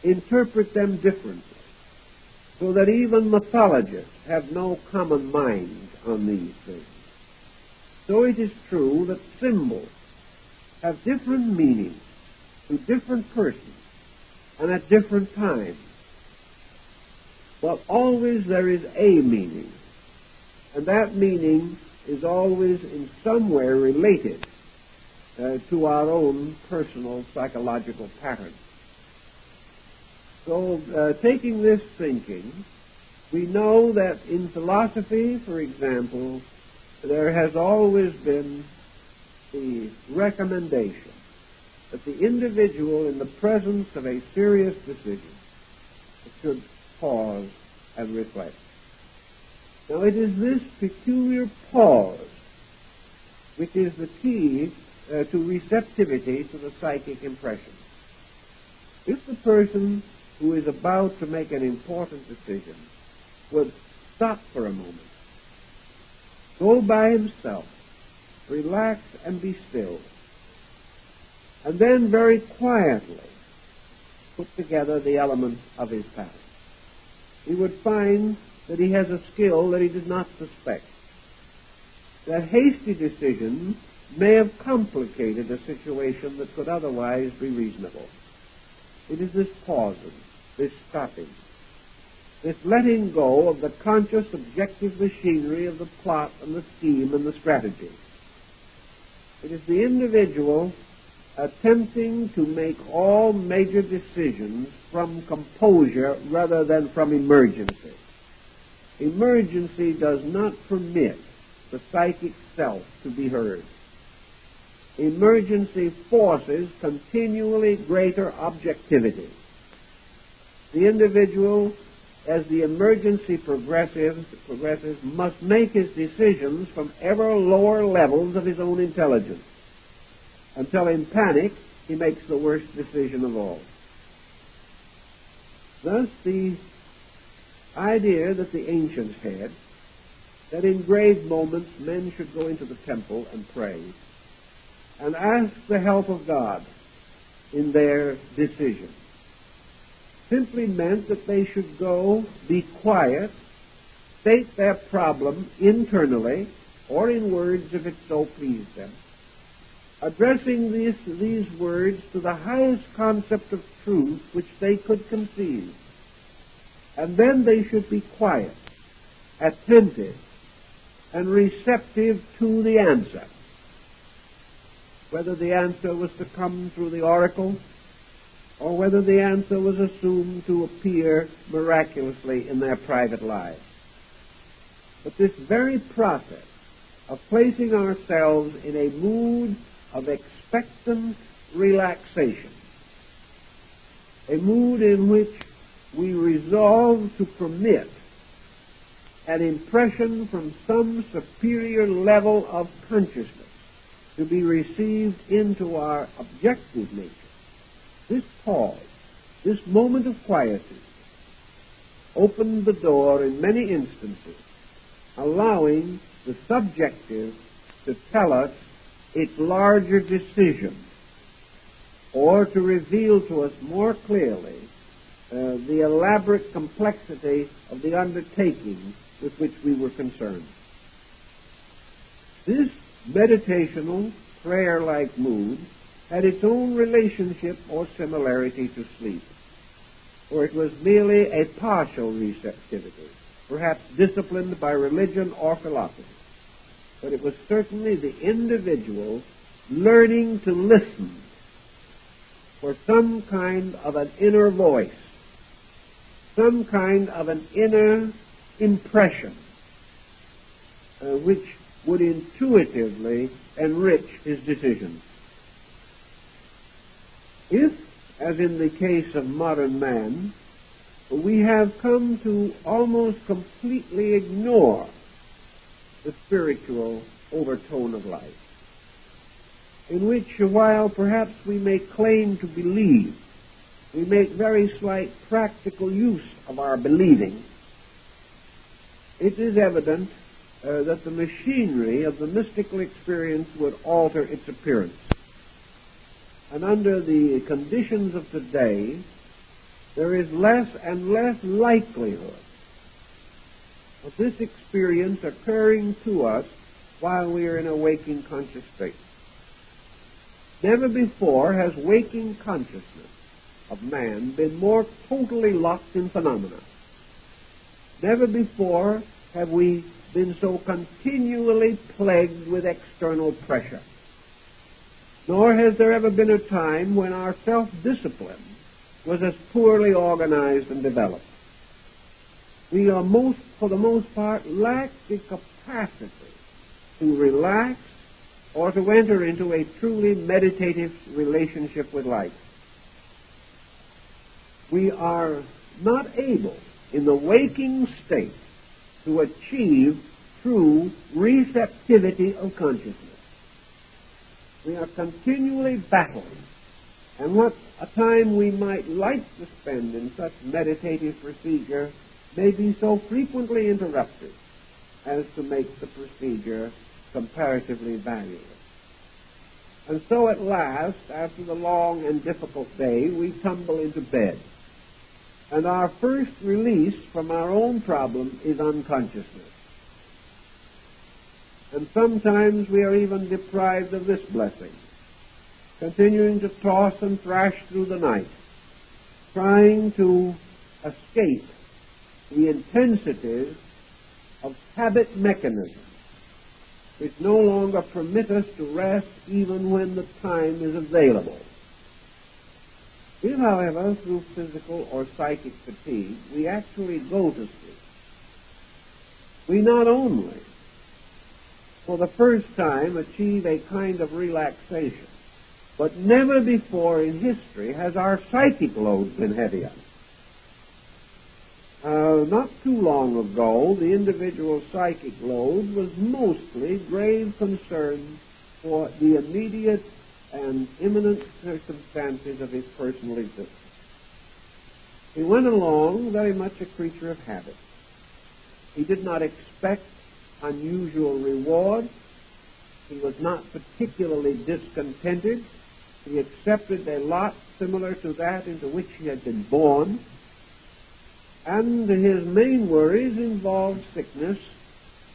interpret them differently, so that even mythologists have no common mind on these things, so it is true that symbols have different meanings to different persons and at different times. But always there is a meaning, and that meaning is always in some way related to our own personal psychological pattern. So, taking this thinking, we know that in philosophy, for example, there has always been the recommendation that the individual in the presence of a serious decision should pause and reflect. Now, it is this peculiar pause which is the key to receptivity to the psychic impression. If the person who is about to make an important decision would stop for a moment, go by himself, relax and be still, and then very quietly put together the elements of his task, he would find that he has a skill that he did not suspect. That hasty decision may have complicated a situation that could otherwise be reasonable. It is this pausing, this stopping, this letting go of the conscious objective machinery of the plot and the scheme and the strategy. It is the individual attempting to make all major decisions from composure rather than from emergency. Emergency does not permit the psychic self to be heard. Emergency forces continually greater objectivity. The individual, as the emergency progresses, must make his decisions from ever lower levels of his own intelligence, until in panic he makes the worst decision of all. Thus, the idea that the ancients had, that in grave moments men should go into the temple and pray and ask the help of God in their decision, simply meant that they should go, be quiet, state their problem internally or in words if it so pleased them, addressing these words to the highest concept of truth which they could conceive. And then they should be quiet, attentive, and receptive to the answer. Whether the answer was to come through the oracle, or whether the answer was assumed to appear miraculously in their private lives. But this very process of placing ourselves in a mood of expectant relaxation, a mood in which we resolve to permit an impression from some superior level of consciousness to be received into our objective nature. This pause, this moment of quietude, opened the door in many instances, allowing the subjective to tell us its larger decision, or to reveal to us more clearly the elaborate complexity of the undertaking with which we were concerned. This meditational, prayer-like mood had its own relationship or similarity to sleep, or it was merely a partial receptivity, perhaps disciplined by religion or philosophy. But it was certainly the individual learning to listen for some kind of an inner voice, some kind of an inner impression, which would intuitively enrich his decisions. If, as in the case of modern man, we have come to almost completely ignore the spiritual overtone of life, in which, while perhaps we may claim to believe, we make very slight practical use of our believing, it is evident that the machinery of the mystical experience would alter its appearance. And under the conditions of today, there is less and less likelihood of this experience occurring to us while we are in a waking conscious state. Never before has waking consciousness of man been more totally locked in phenomena. Never before have we been so continually plagued with external pressure. Nor has there ever been a time when our self-discipline was as poorly organized and developed. We are for the most part, lack the capacity to relax or to enter into a truly meditative relationship with life. We are not able in the waking state to achieve true receptivity of consciousness. We are continually battling, and what a time we might like to spend in such meditative procedure may be so frequently interrupted as to make the procedure comparatively valueless. And so at last, after the long and difficult day, we tumble into bed. And our first release from our own problem is unconsciousness. And sometimes we are even deprived of this blessing, continuing to toss and thrash through the night, trying to escape the intensities of habit mechanisms, which no longer permit us to rest even when the time is available. If, however, through physical or psychic fatigue, we actually go to sleep, we not only, for the first time, achieve a kind of relaxation, but never before in history has our psychic load been heavier. Not too long ago, the individual psychic load was mostly grave concern for the immediate and imminent circumstances of his personal existence. He went along very much a creature of habit. He did not expect unusual reward. He was not particularly discontented. He accepted a lot similar to that into which he had been born. And his main worries involved sickness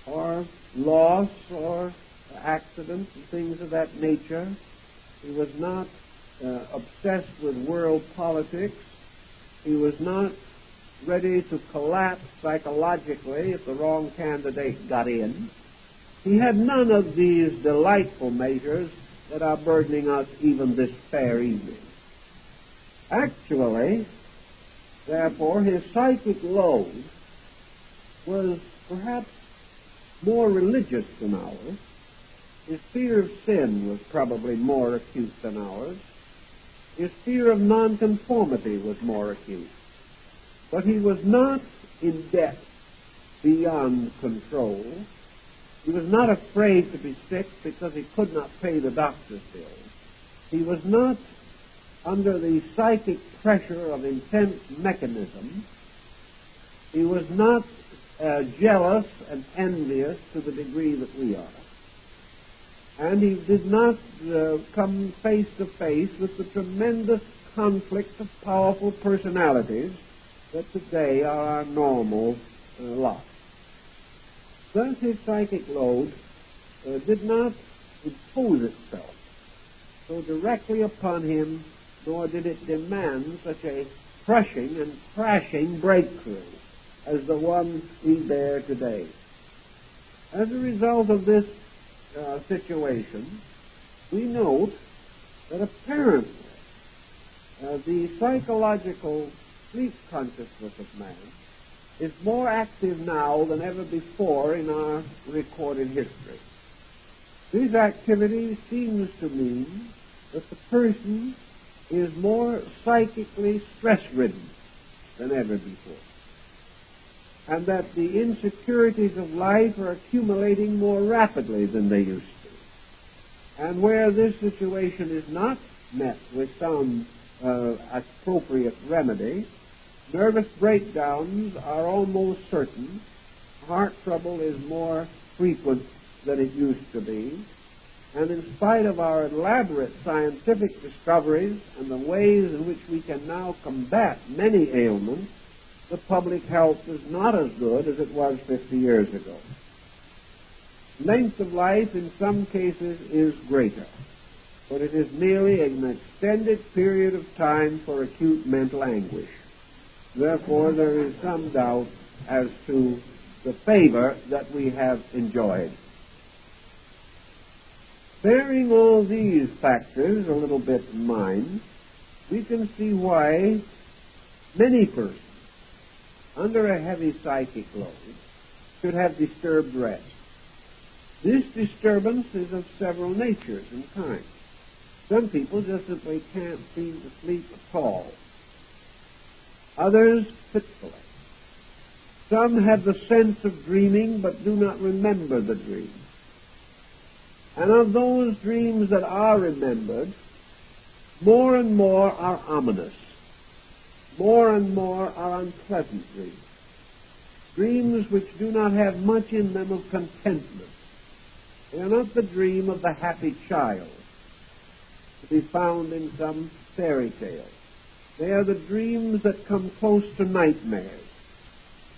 or loss or accidents and things of that nature. He was not obsessed with world politics. He was not ready to collapse psychologically if the wrong candidate got in. He had none of these delightful measures that are burdening us even this fair evening. Actually, therefore, his psychic load was perhaps more religious than ours. His fear of sin was probably more acute than ours. His fear of nonconformity was more acute. But he was not in debt beyond control. He was not afraid to be sick because he could not pay the doctor's bills. He was not under the psychic pressure of intense mechanism. He was not jealous and envious to the degree that we are. And he did not come face to face with the tremendous conflict of powerful personalities that today are our normal lot. Thus his psychic load did not impose itself so directly upon him, nor did it demand such a crushing and crashing breakthrough as the one we bear today. As a result of this situation, we note that apparently the psychological sleep consciousness of man is more active now than ever before in our recorded history. This activity seems to mean that the person is more psychically stress-ridden than ever before, and that the insecurities of life are accumulating more rapidly than they used to. And where this situation is not met with some appropriate remedy, nervous breakdowns are almost certain, heart trouble is more frequent than it used to be, and in spite of our elaborate scientific discoveries and the ways in which we can now combat many ailments, the public health is not as good as it was 50 years ago. Length of life in some cases is greater, but it is merely an extended period of time for acute mental anguish. Therefore, there is some doubt as to the favor that we have enjoyed. Bearing all these factors a little bit in mind, we can see why many persons under a heavy psychic load should have disturbed rest. This disturbance is of several natures and kinds. Some people just simply can't seem to sleep at all. Others fitfully. Some have the sense of dreaming but do not remember the dream. And of those dreams that are remembered, more and more are ominous. More and more are unpleasant dreams. Dreams which do not have much in them of contentment. They are not the dream of the happy child to be found in some fairy tale. They are the dreams that come close to nightmares.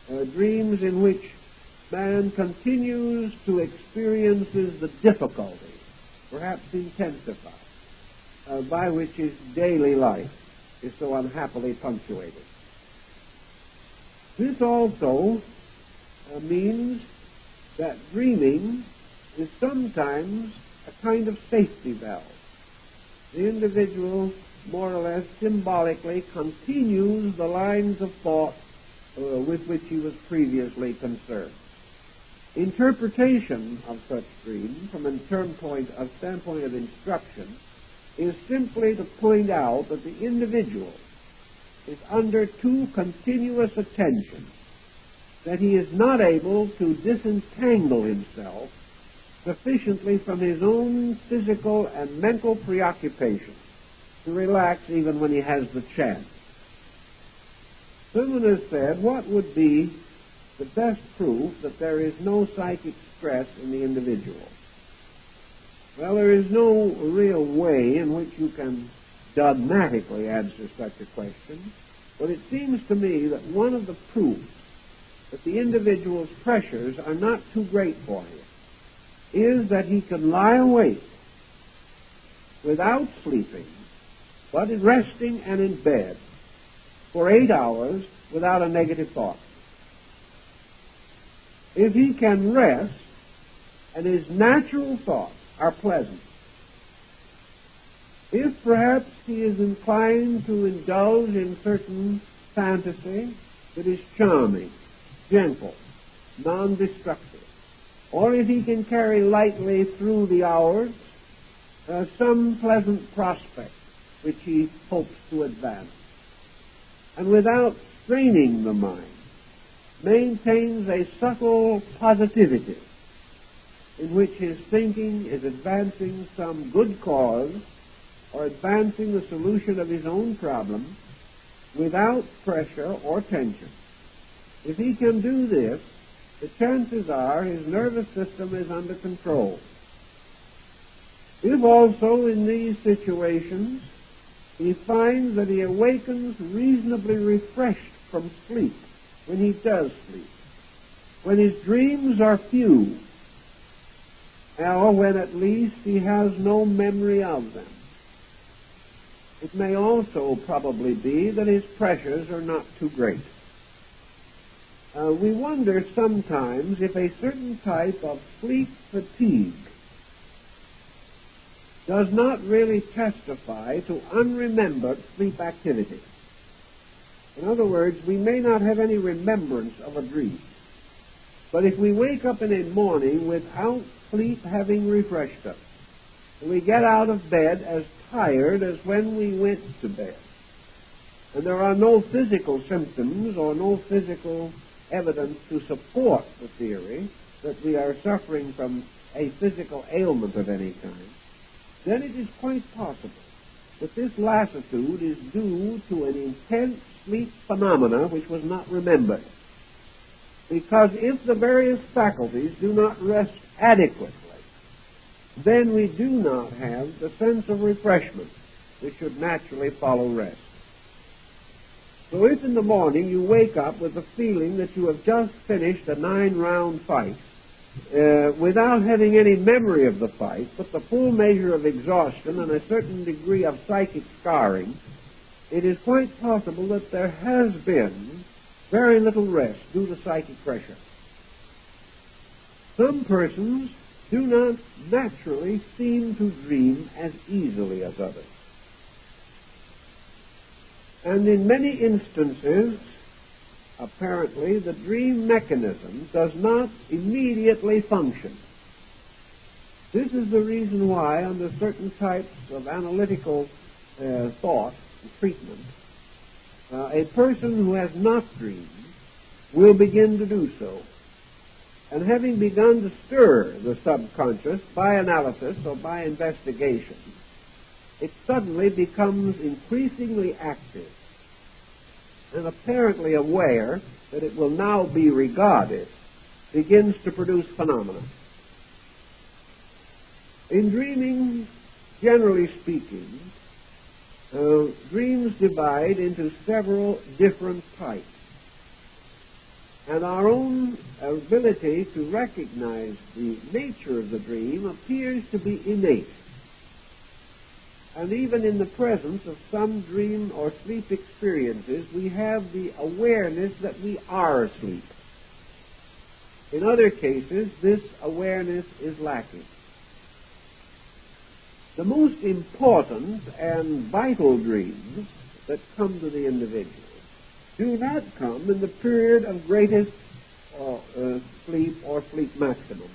They are dreams in which man continues to experience the difficulty, perhaps intensified, by which his daily life is so unhappily punctuated. This also means that dreaming is sometimes a kind of safety valve. The individual more or less symbolically continues the lines of thought with which he was previously concerned. Interpretation of such dreams from a standpoint of instruction is simply to point out that the individual is under too continuous attention, that he is not able to disentangle himself sufficiently from his own physical and mental preoccupation to relax even when he has the chance. Someone has said, what would be the best proof that there is no psychic stress in the individual? Well, there is no real way in which you can dogmatically answer such a question, but it seems to me that one of the proofs that the individual's pressures are not too great for him is that he can lie awake without sleeping, but resting and in bed for 8 hours without a negative thought. If he can rest and his natural thoughts are pleasant, if perhaps he is inclined to indulge in certain fantasy that is charming, gentle, non-destructive, or if he can carry lightly through the hours some pleasant prospect which he hopes to advance, and without straining the mind, maintains a subtle positivity in which his thinking is advancing some good cause or advancing the solution of his own problem without pressure or tension. If he can do this, the chances are his nervous system is under control. If also in these situations he finds that he awakens reasonably refreshed from sleep when he does sleep, when his dreams are few, or when at least he has no memory of them, it may also probably be that his pressures are not too great. We wonder sometimes if a certain type of sleep fatigue does not really testify to unremembered sleep activity. In other words, we may not have any remembrance of a dream, but if we wake up in a morning without sleep having refreshed us, and we get out of bed as tired as when we went to bed, and there are no physical symptoms or no physical evidence to support the theory that we are suffering from a physical ailment of any kind, then it is quite possible that this lassitude is due to an intense sleep phenomena which was not remembered. Because if the various faculties do not rest adequately, then we do not have the sense of refreshment which should naturally follow rest. So if in the morning you wake up with the feeling that you have just finished a 9-round fight, without having any memory of the fight, but the full measure of exhaustion and a certain degree of psychic scarring, it is quite possible that there has been very little rest due to psychic pressure. Some persons do not naturally seem to dream as easily as others. And in many instances, apparently, the dream mechanism does not immediately function. This is the reason why, under certain types of analytical thought and treatment, a person who has not dreamed will begin to do so. And having begun to stir the subconscious by analysis or by investigation, it suddenly becomes increasingly active and apparently aware that it will now be regarded, begins to produce phenomena. In dreaming, generally speaking, dreams divide into several different types. And our own ability to recognize the nature of the dream appears to be innate. And even in the presence of some dream or sleep experiences, we have the awareness that we are asleep. In other cases, this awareness is lacking. The most important and vital dreams that come to the individual do not come in the period of greatest sleep or sleep maximum.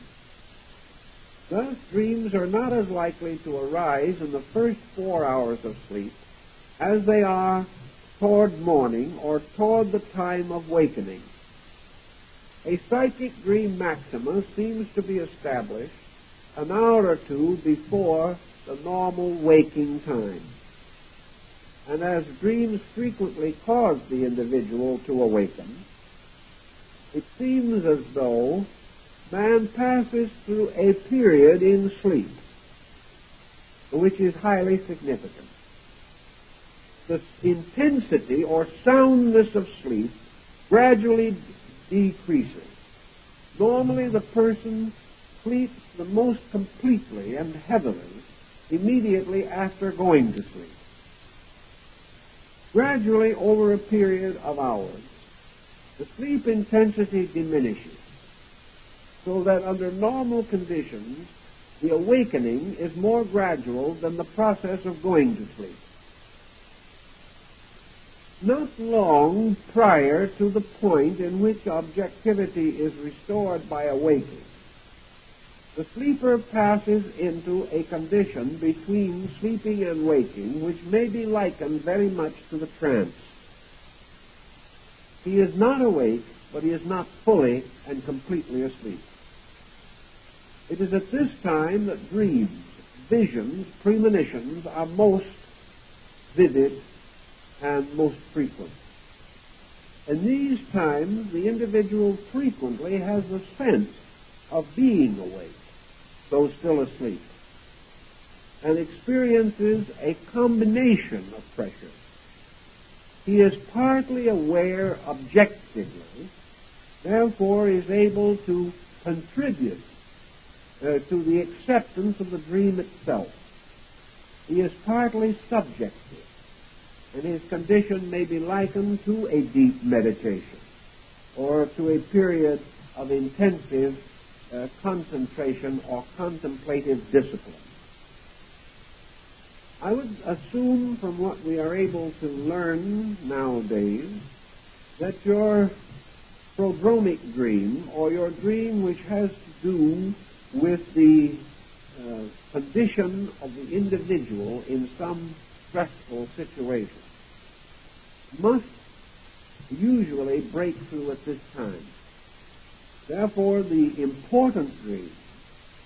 Thus, dreams are not as likely to arise in the first 4 hours of sleep as they are toward morning or toward the time of wakening. A psychic dream maxima seems to be established an hour or two before the normal waking time. And as dreams frequently cause the individual to awaken, it seems as though man passes through a period in sleep which is highly significant. The intensity or soundness of sleep gradually decreases. Normally the person sleeps the most completely and heavily immediately after going to sleep. Gradually, over a period of hours, the sleep intensity diminishes, so that under normal conditions, the awakening is more gradual than the process of going to sleep. Not long prior to the point in which objectivity is restored by awaking, the sleeper passes into a condition between sleeping and waking which may be likened very much to the trance. He is not awake, but he is not fully and completely asleep. It is at this time that dreams, visions, premonitions are most vivid and most frequent. In these times, the individual frequently has the sense of being awake, though still asleep, and experiences a combination of pressures. He is partly aware objectively, therefore is able to contribute to the acceptance of the dream itself. He is partly subjective, and his condition may be likened to a deep meditation or to a period of intensive concentration or contemplative discipline. I would assume from what we are able to learn nowadays that your prodromic dream, or your dream which has to do with the condition of the individual in some stressful situation, must usually break through at this time. Therefore, the important dream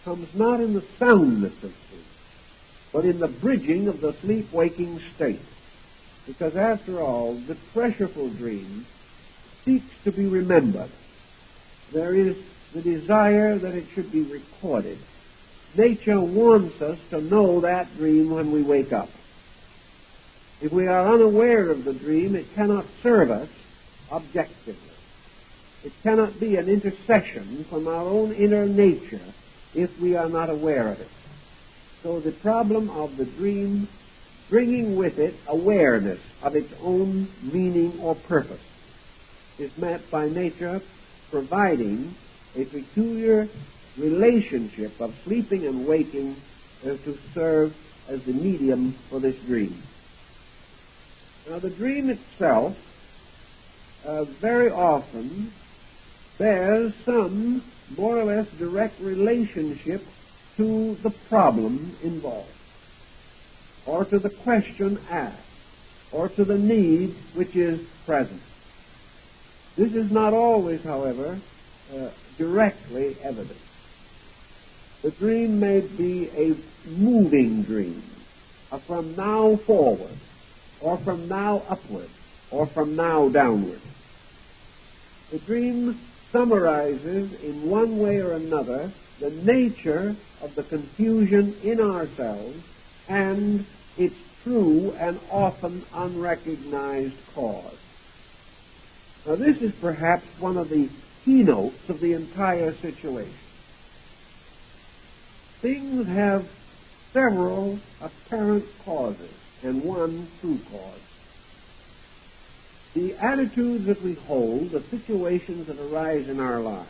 comes not in the soundness of sleep, but in the bridging of the sleep-waking state. Because after all, the pressureful dream seeks to be remembered. There is the desire that it should be recorded. Nature wants us to know that dream when we wake up. If we are unaware of the dream, it cannot serve us objectively. It cannot be an intercession from our own inner nature if we are not aware of it. So the problem of the dream, bringing with it awareness of its own meaning or purpose, is met by nature providing a peculiar relationship of sleeping and waking to serve as the medium for this dream. Now, the dream itself very often bears some more or less direct relationship to the problem involved, or to the question asked, or to the need which is present. This is not always, however, directly evident. The dream may be a moving dream, a from now forward, or from now upward, or from now downward. The dream summarizes in one way or another the nature of the confusion in ourselves and its true and often unrecognized cause. Now, this is perhaps one of the keynotes of the entire situation. Things have several apparent causes and one true cause. The attitudes that we hold, the situations that arise in our lives,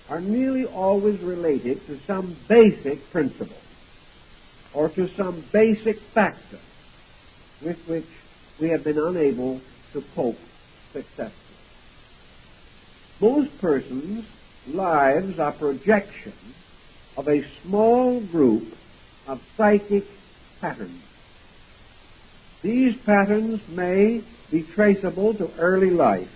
are nearly always related to some basic principle or to some basic factor with which we have been unable to cope successfully. Most persons' lives are projections of a small group of psychic patterns. These patterns may be traceable to early life.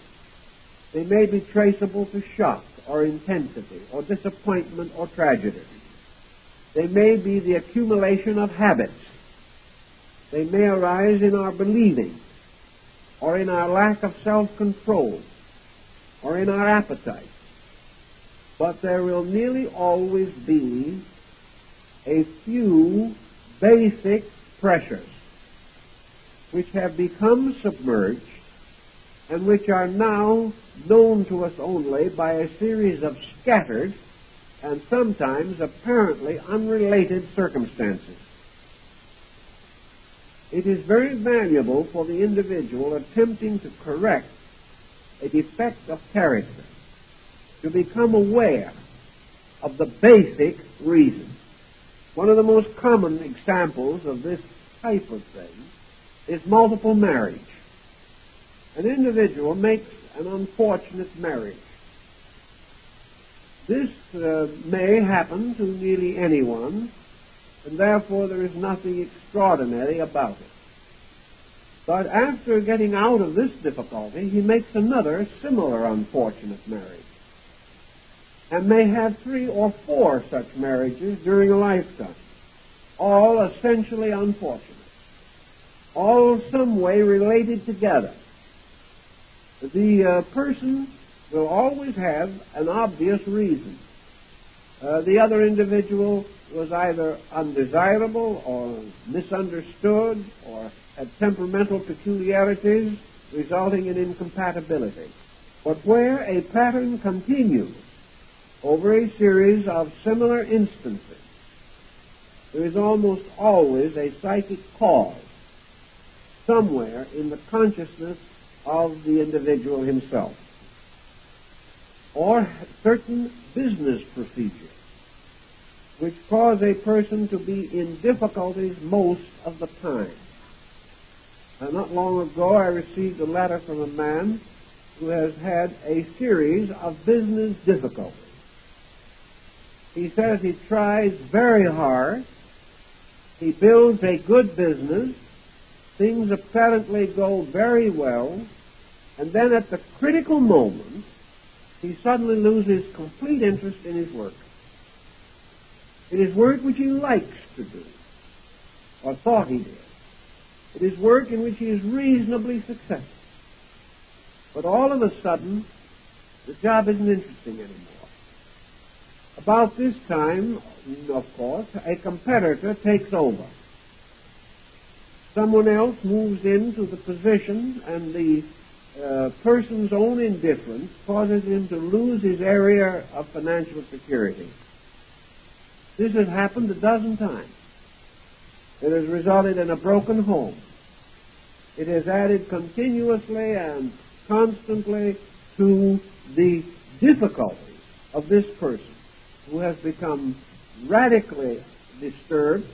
They may be traceable to shock or intensity or disappointment or tragedy. They may be the accumulation of habits. They may arise in our believing or in our lack of self-control or in our appetite. But there will nearly always be a few basic pressures which have become submerged and which are now known to us only by a series of scattered and sometimes apparently unrelated circumstances. It is very valuable for the individual attempting to correct a defect of character to become aware of the basic reason. One of the most common examples of this type of thing is multiple marriage. An individual makes an unfortunate marriage. This may happen to nearly anyone, and therefore there is nothing extraordinary about it. But after getting out of this difficulty, he makes another similar unfortunate marriage, and may have 3 or 4 such marriages during a lifetime, all essentially unfortunate, all some way related together. The person will always have an obvious reason. The other individual was either undesirable or misunderstood or had temperamental peculiarities resulting in incompatibility. But where a pattern continues over a series of similar instances, there is almost always a psychic cause somewhere in the consciousness of the individual himself, or certain business procedures which cause a person to be in difficulties most of the time. Not long ago I received a letter from a man who has had a series of business difficulties. He says he tries very hard, he builds a good business, things apparently go very well, and then at the critical moment he suddenly loses complete interest in his work. It is work which he likes to do, or thought he did. It is work in which he is reasonably successful. But all of a sudden, the job isn't interesting anymore. About this time, of course, a competitor takes over. Someone else moves into the position, and the person's own indifference causes him to lose his area of financial security. This has happened a dozen times. It has resulted in a broken home. It has added continuously and constantly to the difficulties of this person, who has become radically disturbed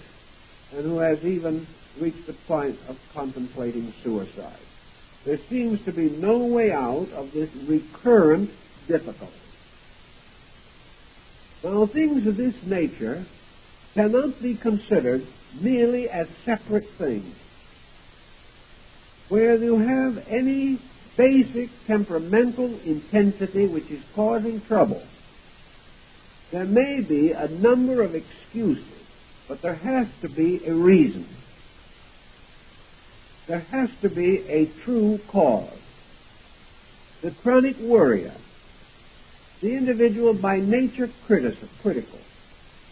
and who has even reached the point of contemplating suicide. There seems to be no way out of this recurrent difficulty. Now, things of this nature cannot be considered merely as separate things. Where you have any basic temperamental intensity which is causing trouble. There may be a number of excuses, but there has to be a reason. There has to be a true cause. The chronic worrier, the individual by nature critical,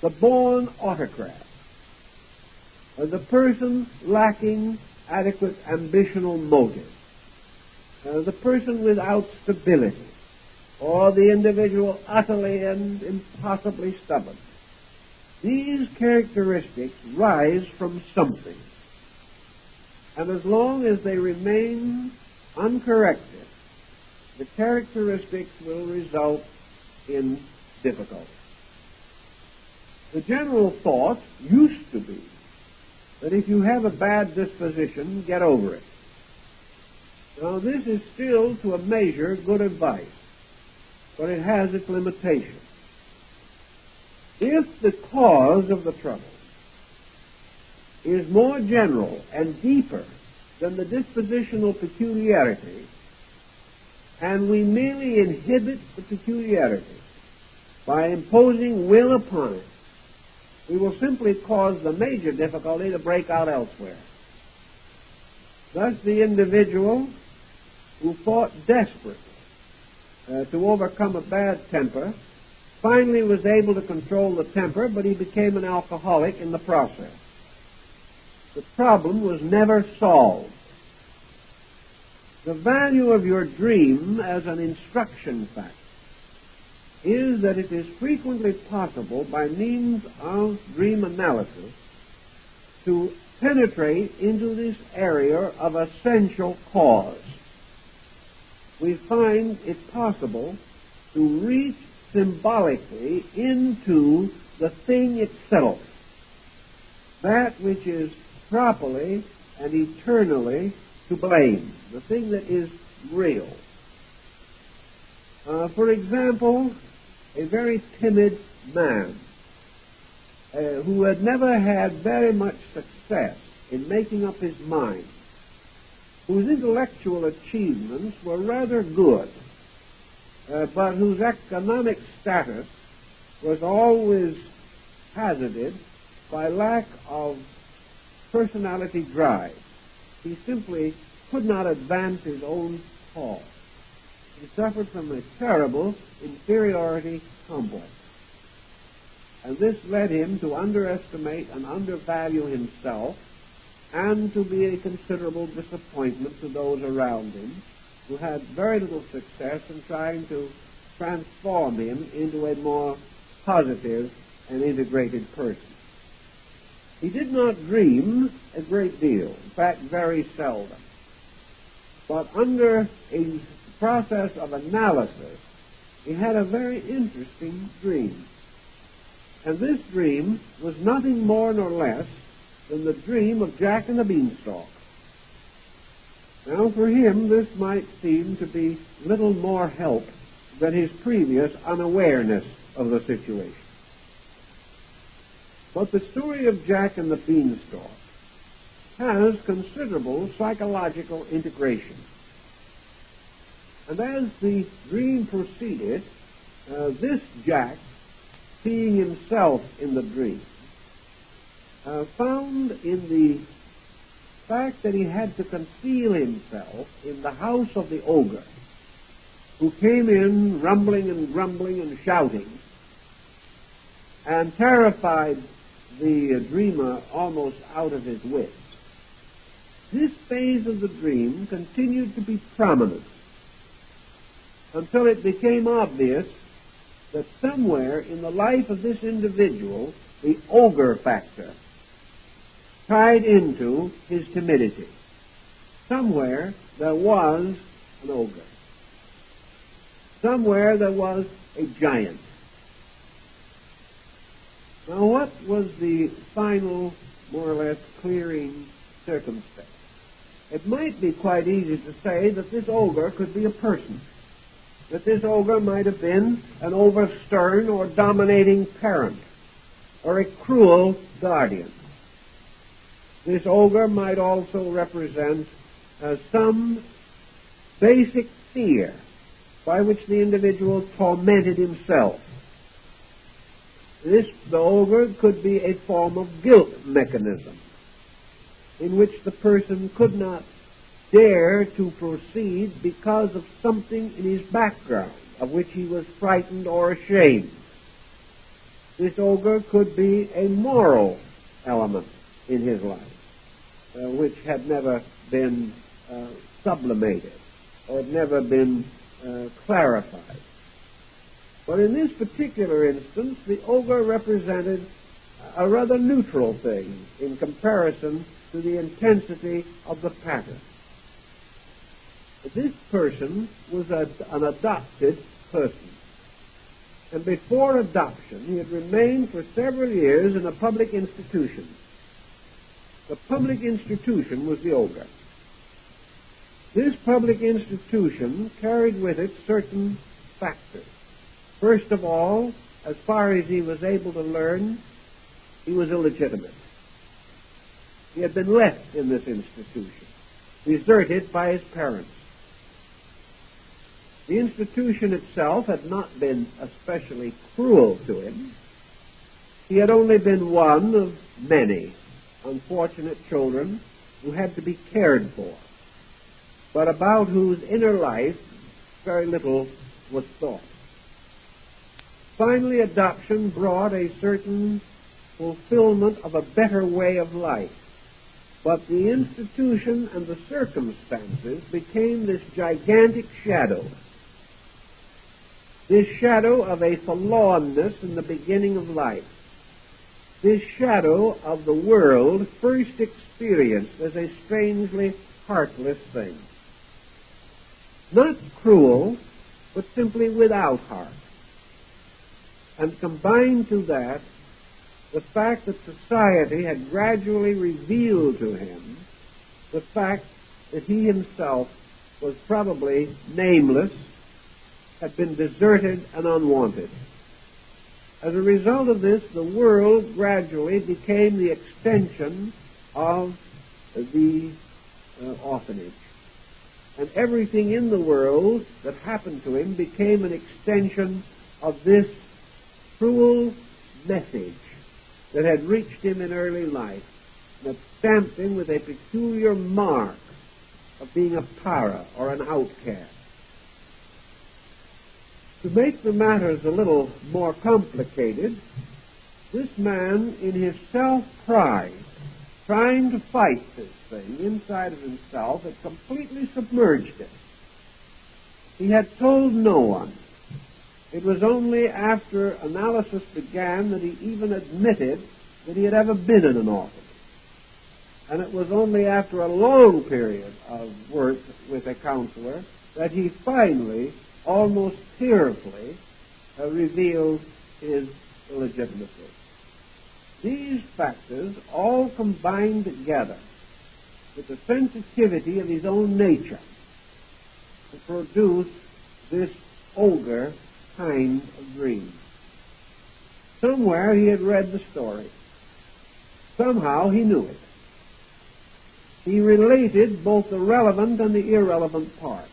the born autocrat, the person lacking adequate ambitional motive, the person without stability, or the individual utterly and impossibly stubborn. These characteristics rise from something, and as long as they remain uncorrected, the characteristics will result in difficulty. The general thought used to be that if you have a bad disposition, get over it. Now, this is still, to a measure, good advice, but it has its limitations. If the cause of the trouble is more general and deeper than the dispositional peculiarity, and we merely inhibit the peculiarity by imposing will upon it, we will simply cause the major difficulty to break out elsewhere. Thus, the individual who fought desperately to overcome a bad temper finally was able to control the temper, but he became an alcoholic in the process. The problem was never solved. The value of your dream as an instruction factor is that it is frequently possible by means of dream analysis to penetrate into this area of essential cause. We find it possible to reach symbolically into the thing itself, that which is properly and eternally to blame, the thing that is real. For example, a very timid man who had never had very much success in making up his mind, whose intellectual achievements were rather good, but whose economic status was always hazarded by lack of personality drive. He simply could not advance his own cause. He suffered from a terrible inferiority complex. And this led him to underestimate and undervalue himself, and to be a considerable disappointment to those around him who had very little success in trying to transform him into a more positive and integrated person. He did not dream a great deal, in fact, very seldom. But under a process of analysis, he had a very interesting dream. And this dream was nothing more nor less than the dream of Jack and the Beanstalk. Now, for him, this might seem to be little more help than his previous unawareness of the situation. But the story of Jack and the Beanstalk has considerable psychological integration. And as the dream proceeded, this Jack, seeing himself in the dream, found in the fact that he had to conceal himself in the house of the ogre, who came in rumbling and grumbling and shouting, and terrified the dreamer almost out of his wits. This phase of the dream continued to be prominent until it became obvious that somewhere in the life of this individual, the ogre factor tied into his timidity. Somewhere there was an ogre. Somewhere there was a giant. Now, what was the final, more or less, clearing circumstance? It might be quite easy to say that this ogre could be a person, that this ogre might have been an overstern or dominating parent, or a cruel guardian. This ogre might also represent some basic fear by which the individual tormented himself. The ogre could be a form of guilt mechanism in which the person could not dare to proceed because of something in his background of which he was frightened or ashamed. This ogre could be a moral element in his life, which had never been sublimated or had never been clarified. But in this particular instance, the ogre represented a rather neutral thing in comparison to the intensity of the pattern. This person was an adopted person. And before adoption, he had remained for several years in a public institution. The public institution was the ogre. This public institution carried with it certain factors. First of all, as far as he was able to learn, he was illegitimate. He had been left in this institution, deserted by his parents. The institution itself had not been especially cruel to him. He had only been one of many unfortunate children who had to be cared for, but about whose inner life very little was thought. Finally, adoption brought a certain fulfillment of a better way of life, but the institution and the circumstances became this gigantic shadow. This shadow of a forlornness in the beginning of life. This shadow of the world first experienced as a strangely heartless thing. Not cruel, but simply without heart. And combined to that, the fact that society had gradually revealed to him the fact that he himself was probably nameless, had been deserted and unwanted. As a result of this, the world gradually became the extension of the orphanage. And everything in the world that happened to him became an extension of this cruel message that had reached him in early life, and had stamped him with a peculiar mark of being a para or an outcast. To make the matters a little more complicated, this man, in his self-pride, trying to fight this thing inside of himself, had completely submerged it. He had told no one. It was only after analysis began that he even admitted that he had ever been in an orphanage. And it was only after a long period of work with a counselor that he finally, almost tearfully, revealed his illegitimacy. These factors all combined together with the sensitivity of his own nature to produce this ogre kind of dream. Somewhere he had read the story. Somehow he knew it. He related both the relevant and the irrelevant parts.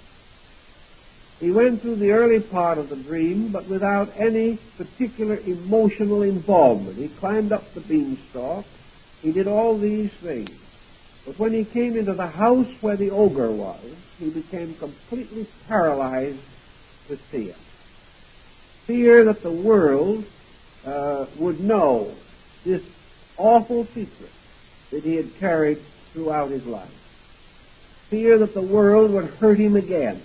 He went through the early part of the dream, but without any particular emotional involvement. He climbed up the beanstalk. He did all these things. But when he came into the house where the ogre was, he became completely paralyzed with fear. Fear that the world would know this awful secret that he had carried throughout his life. Fear that the world would hurt him again.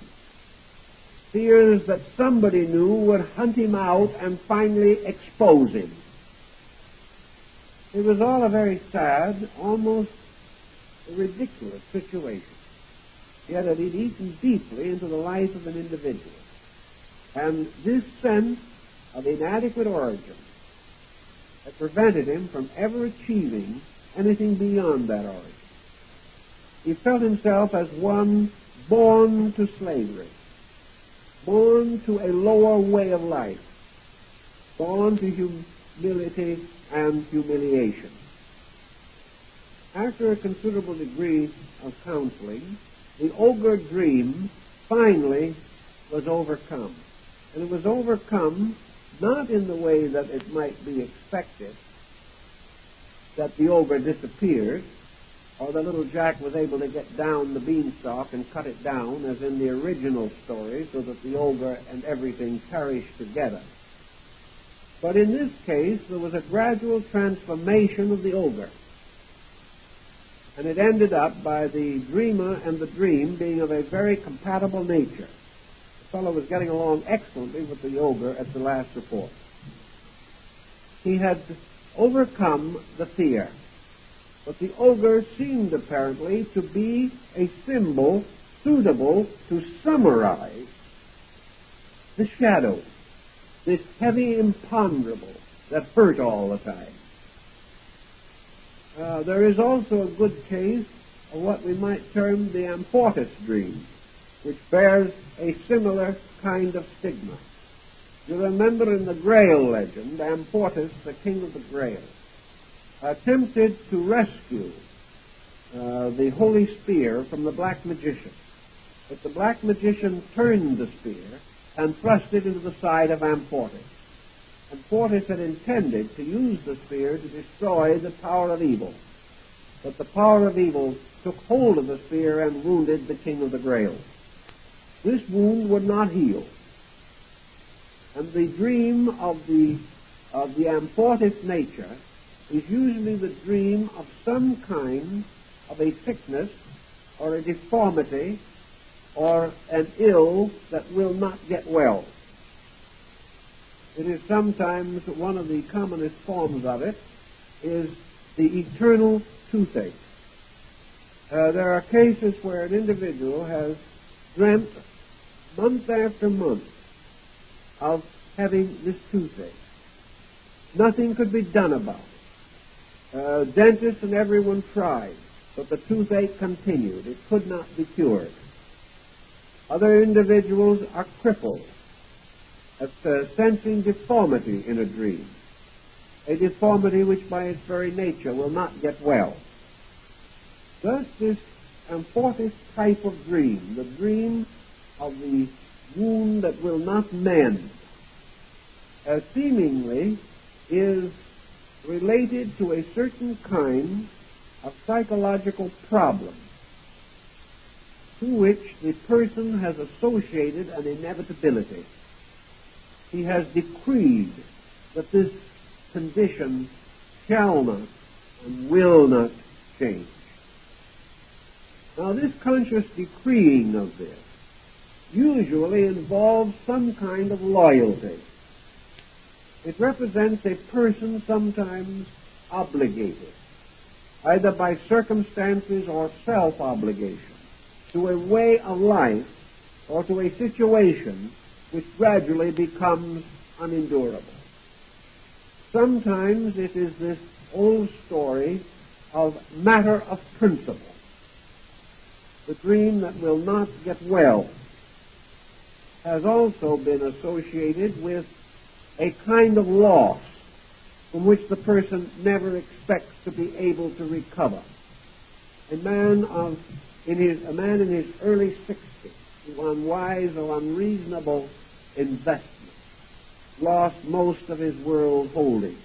Fears that somebody new would hunt him out and finally expose him. It was all a very sad, almost a ridiculous situation. Yet it had eaten deeply into the life of an individual. And this sense of inadequate origin had prevented him from ever achieving anything beyond that origin. He felt himself as one born to slavery, born to a lower way of life, born to humility and humiliation. After a considerable degree of counseling, the ogre dream finally was overcome. And it was overcome not in the way that it might be expected, that the ogre disappeared, or that little Jack was able to get down the beanstalk and cut it down, as in the original story, so that the ogre and everything perished together. But in this case, there was a gradual transformation of the ogre. And it ended up by the dreamer and the dream being of a very compatible nature. The fellow was getting along excellently with the ogre at the last report. He had overcome the fear. But the ogre seemed apparently to be a symbol suitable to summarize the shadow, this heavy imponderable that hurt all the time. There is also a good case of what we might term the Amfortas dream, which bears a similar kind of stigma. You remember in the Grail legend, Amfortas, the king of the Grail, attempted to rescue the holy spear from the black magician. But the black magician turned the spear and thrust it into the side of Amfortas. Amfortas had intended to use the spear to destroy the power of evil. But the power of evil took hold of the spear and wounded the king of the Grail. This wound would not heal. And the dream of the Amfortas nature is usually the dream of some kind of a sickness or a deformity or an ill that will not get well. It is sometimes one of the commonest forms of it is the eternal toothache. There are cases where an individual has dreamt month after month of having this toothache. Nothing could be done about it. Dentists and everyone tried, but the toothache continued. It could not be cured. Other individuals are crippled at sensing deformity in a dream, a deformity which by its very nature will not get well. Thus this Amfortas type of dream, the dream of the wound that will not mend, seemingly is related to a certain kind of psychological problem to which the person has associated an inevitability. He has decreed that this condition shall not and will not change. Now, this conscious decreeing of this usually involves some kind of loyalty. It represents a person sometimes obligated, either by circumstances or self-obligation, to a way of life or to a situation which gradually becomes unendurable. Sometimes it is this old story of matter of principle, the dream that will not get well, has also been associated with a kind of loss from which the person never expects to be able to recover. A man in his early 60s, through unwise or unreasonable investment, lost most of his world holdings.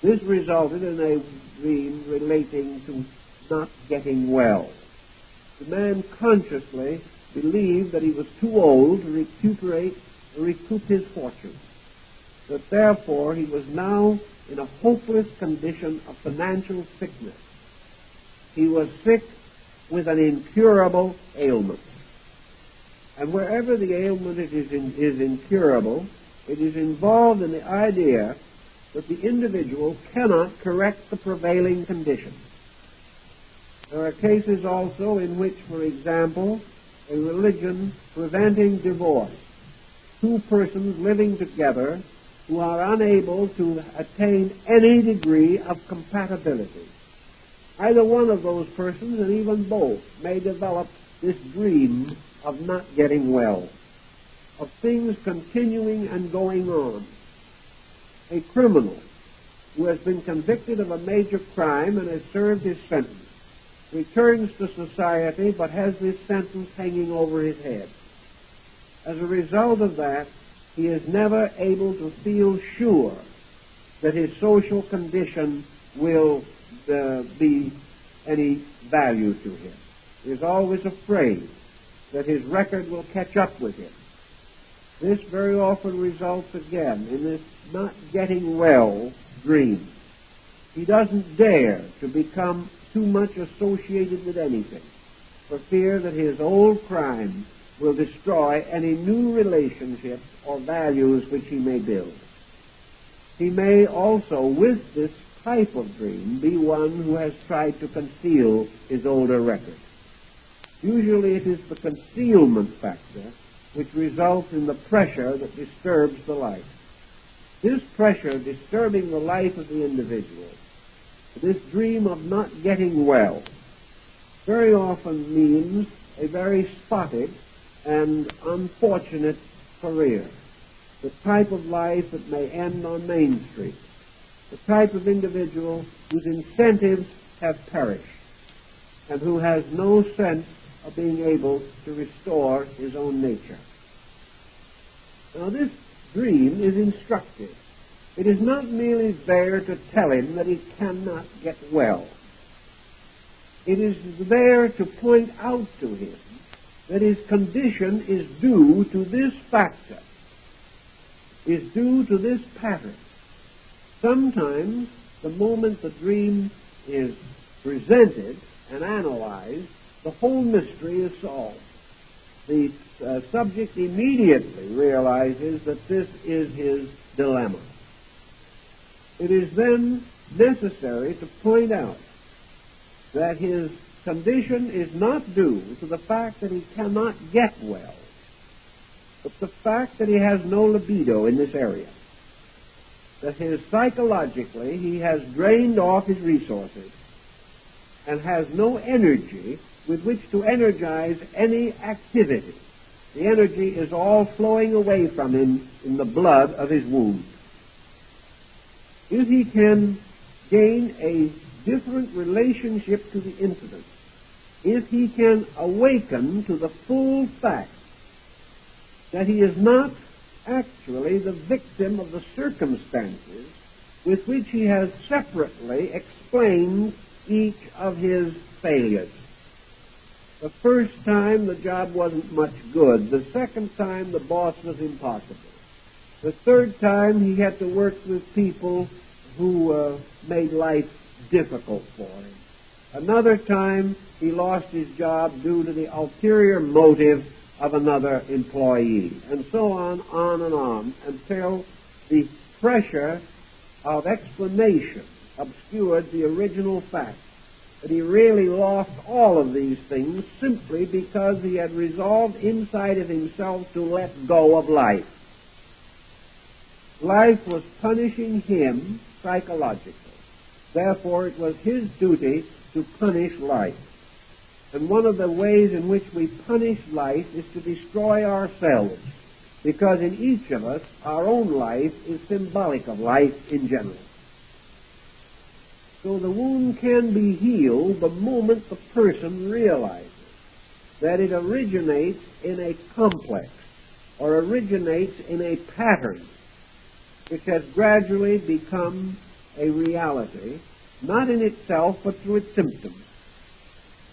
This resulted in a dream relating to not getting well. The man consciously believed that he was too old to recoup his fortune, that therefore he was now in a hopeless condition of financial sickness. He was sick with an incurable ailment. And wherever the ailment is incurable, it is involved in the idea that the individual cannot correct the prevailing condition. There are cases also in which, for example, a religion preventing divorce, two persons living together who are unable to attain any degree of compatibility. Either one of those persons, and even both, may develop this dream of not getting well, of things continuing and going on. A criminal who has been convicted of a major crime and has served his sentence returns to society, but has this sentence hanging over his head. As a result of that, he is never able to feel sure that his social condition will be any value to him. He is always afraid that his record will catch up with him. This very often results again in this not getting well dream. He doesn't dare to become too much associated with anything for fear that his old crime will destroy any new relationships or values which he may build. He may also, with this type of dream, be one who has tried to conceal his older record. Usually it is the concealment factor which results in the pressure that disturbs the life. This pressure disturbing the life of the individual, this dream of not getting well, very often means a very spotted and unfortunate career, the type of life that may end on Main Street, the type of individual whose incentives have perished and who has no sense of being able to restore his own nature. Now, this dream is instructive. It is not merely there to tell him that he cannot get well. It is there to point out to him that his condition is due to this factor, is due to this pattern. Sometimes, the moment the dream is presented and analyzed, the whole mystery is solved. The subject immediately realizes that this is his dilemma. It is then necessary to point out that his condition is not due to the fact that he cannot get well, but the fact that he has no libido in this area, that psychologically he has drained off his resources and has no energy with which to energize any activity. The energy is all flowing away from him in the blood of his wound. If he can gain a different relationship to the incident, if he can awaken to the full fact that he is not actually the victim of the circumstances with which he has separately explained each of his failures. The first time the job wasn't much good. The second time the boss was impossible. The third time he had to work with people who made life difficult for him. Another time he lost his job due to the ulterior motive of another employee, and so on and on, until the pressure of explanation obscured the original fact that he really lost all of these things simply because he had resolved inside of himself to let go of life. Life was punishing him psychologically. Therefore, it was his duty to punish life. And one of the ways in which we punish life is to destroy ourselves, because in each of us, our own life is symbolic of life in general. So the wound can be healed the moment the person realizes that it originates in a complex or originates in a pattern which has gradually become a reality, not in itself but through its symptoms.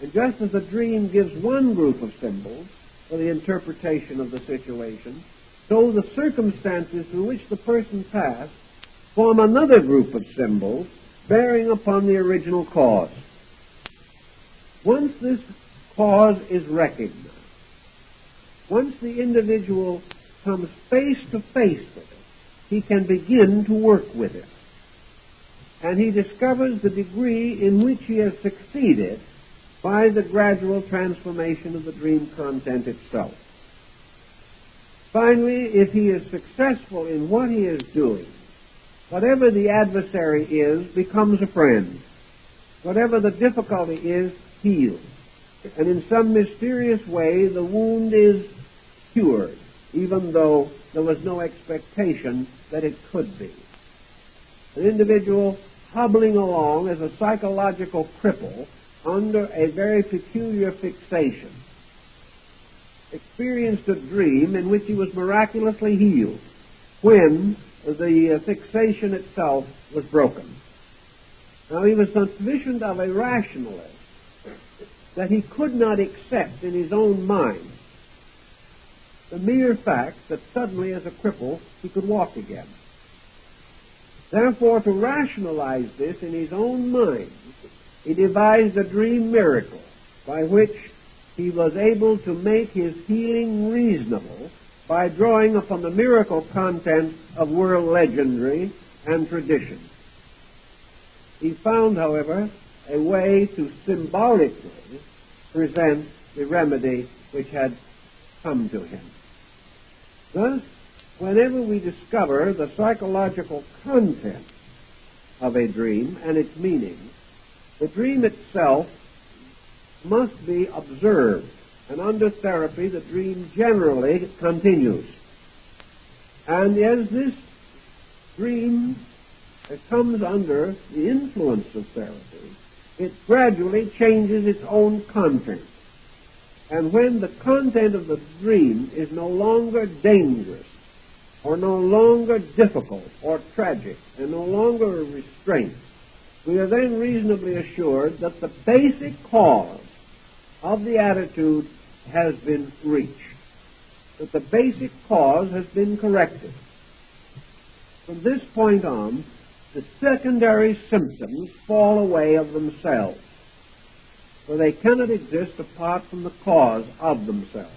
And just as a dream gives one group of symbols for the interpretation of the situation, so the circumstances through which the person passed form another group of symbols bearing upon the original cause. Once this cause is recognized, once the individual comes face to face with it, he can begin to work with it. And he discovers the degree in which he has succeeded by the gradual transformation of the dream content itself. Finally, if he is successful in what he is doing, whatever the adversary is becomes a friend. Whatever the difficulty is, heals. And in some mysterious way, the wound is cured, even though there was no expectation that it could be. An individual hobbling along as a psychological cripple under a very peculiar fixation, experienced a dream in which he was miraculously healed when the fixation itself was broken. Now, he was sufficient of a rationalist that he could not accept in his own mind the mere fact that suddenly, as a cripple, he could walk again. Therefore, to rationalize this in his own mind, he devised a dream miracle by which he was able to make his healing reasonable by drawing upon the miracle content of world legendary and tradition. He found, however, a way to symbolically present the remedy which had come to him. Thus, whenever we discover the psychological content of a dream and its meaning, the dream itself must be observed, and under therapy the dream generally continues. And as this dream comes under the influence of therapy, it gradually changes its own content. And when the content of the dream is no longer dangerous, or no longer difficult or tragic, and no longer a restraint, we are then reasonably assured that the basic cause of the attitude has been reached, that the basic cause has been corrected. From this point on, the secondary symptoms fall away of themselves, for they cannot exist apart from the cause of themselves.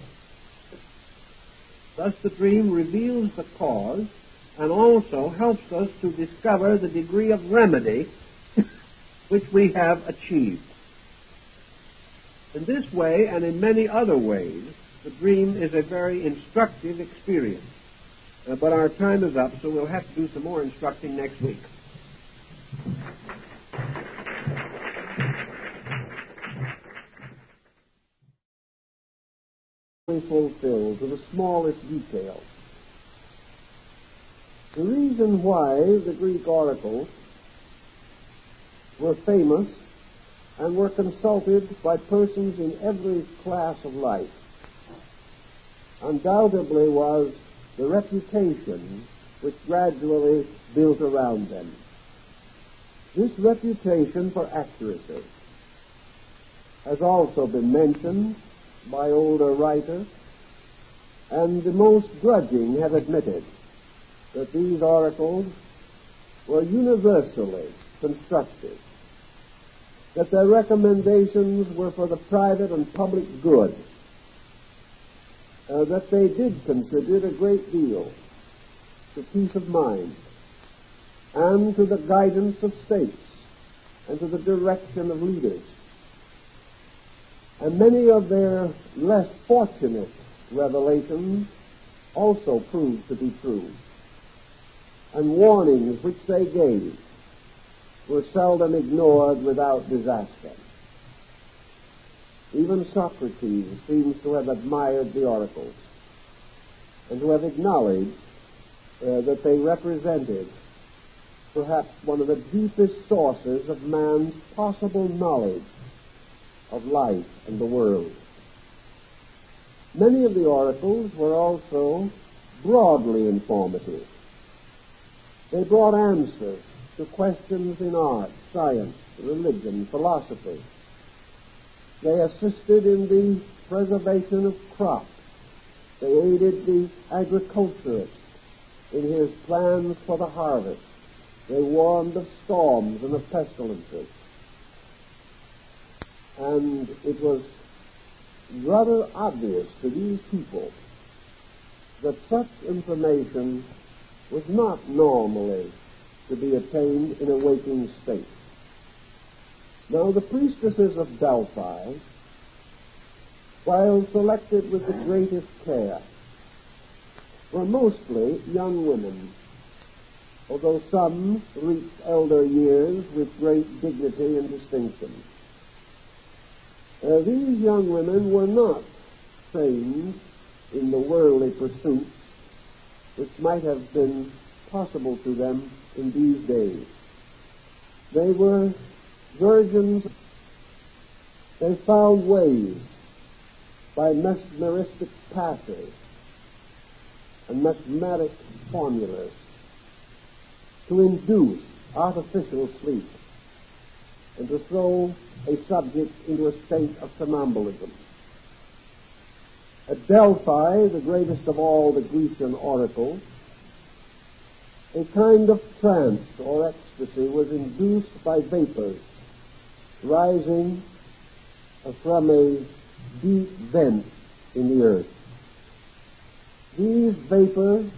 Thus the dream reveals the cause and also helps us to discover the degree of remedy which we have achieved. In this way and in many other ways, the dream is a very instructive experience. But our time is up, so we'll have to do some more instructing next week. Fulfilled to the smallest detail. The reason why the Greek oracles were famous and were consulted by persons in every class of life undoubtedly was the reputation which gradually built around them. This reputation for accuracy has also been mentioned by older writers, and the most grudging have admitted that these oracles were universally constructive, that their recommendations were for the private and public good, that they did contribute a great deal to peace of mind and to the guidance of states and to the direction of leaders. And many of their less fortunate revelations also proved to be true. And warnings which they gave were seldom ignored without disaster. Even Socrates seems to have admired the oracles and to have acknowledged that they represented perhaps one of the deepest sources of man's possible knowledge of life and the world. Many of the oracles were also broadly informative. They brought answers to questions in art, science, religion, philosophy. They assisted in the preservation of crops. They aided the agriculturist in his plans for the harvest. They warned of storms and of pestilences. And it was rather obvious to these people that such information was not normally to be attained in a waking state. Now, the priestesses of Delphi, while selected with the greatest care, were mostly young women, although some reached elder years with great dignity and distinction. These young women were not trained in the worldly pursuits which might have been possible to them in these days. They were virgins They found ways by mesmeristic passes and mesmeric formulas to induce artificial sleep and to throw a subject into a state of somnambulism. At Delphi, the greatest of all the Grecian oracles, a kind of trance or ecstasy was induced by vapors rising from a deep vent in the earth. These vapors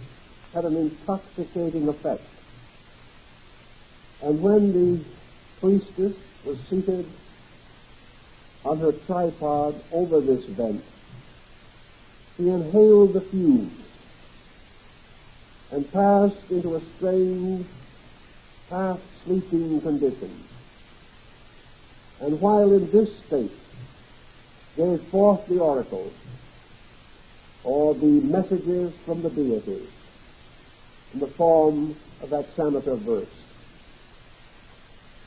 had an intoxicating effect, and when the priestess was seated on her tripod over this vent, she inhaled the fumes and passed into a strange, half-sleeping condition. And while in this state, gave forth the oracles, or the messages from the deities, in the form of hexameter verse.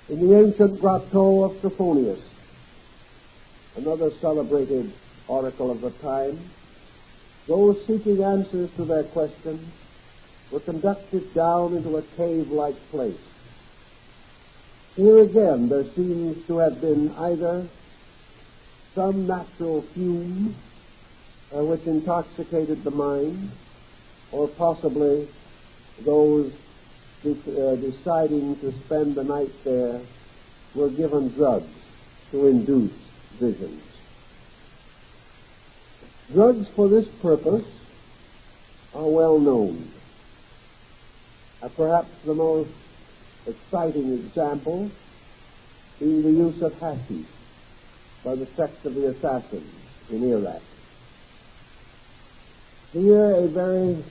In the ancient grotto of Trophonius, another celebrated oracle of the time, those seeking answers to their questions were conducted down into a cave-like place. Here again there seems to have been either some natural fume which intoxicated the mind, or possibly those deciding to spend the night there were given drugs to induce visions. Drugs for this purpose are well known. Perhaps the most exciting example being the use of hashish by the sect of the assassins in Iraq. Here a very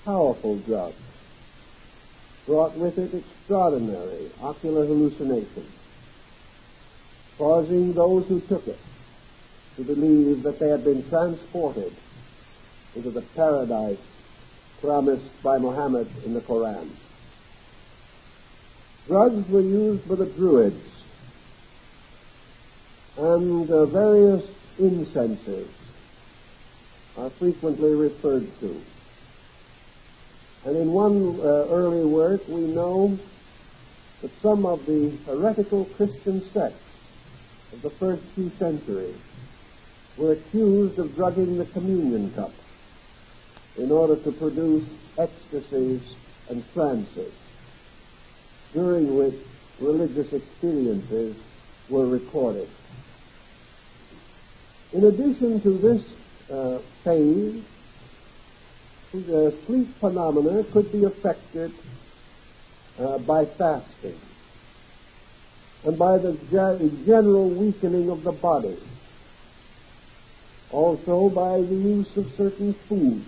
powerful drug brought with it extraordinary ocular hallucinations, causing those who took it to believe that they had been transported into the paradise promised by Muhammad in the Quran. Drugs were used by the Druids, and various incenses are frequently referred to. And in one early work we know that some of the heretical Christian sects of the first few centuries were accused of drugging the communion cup in order to produce ecstasies and trances, during which religious experiences were recorded. In addition to this phase, the sleep phenomena could be affected by fasting and by the general weakening of the body, also by the use of certain foods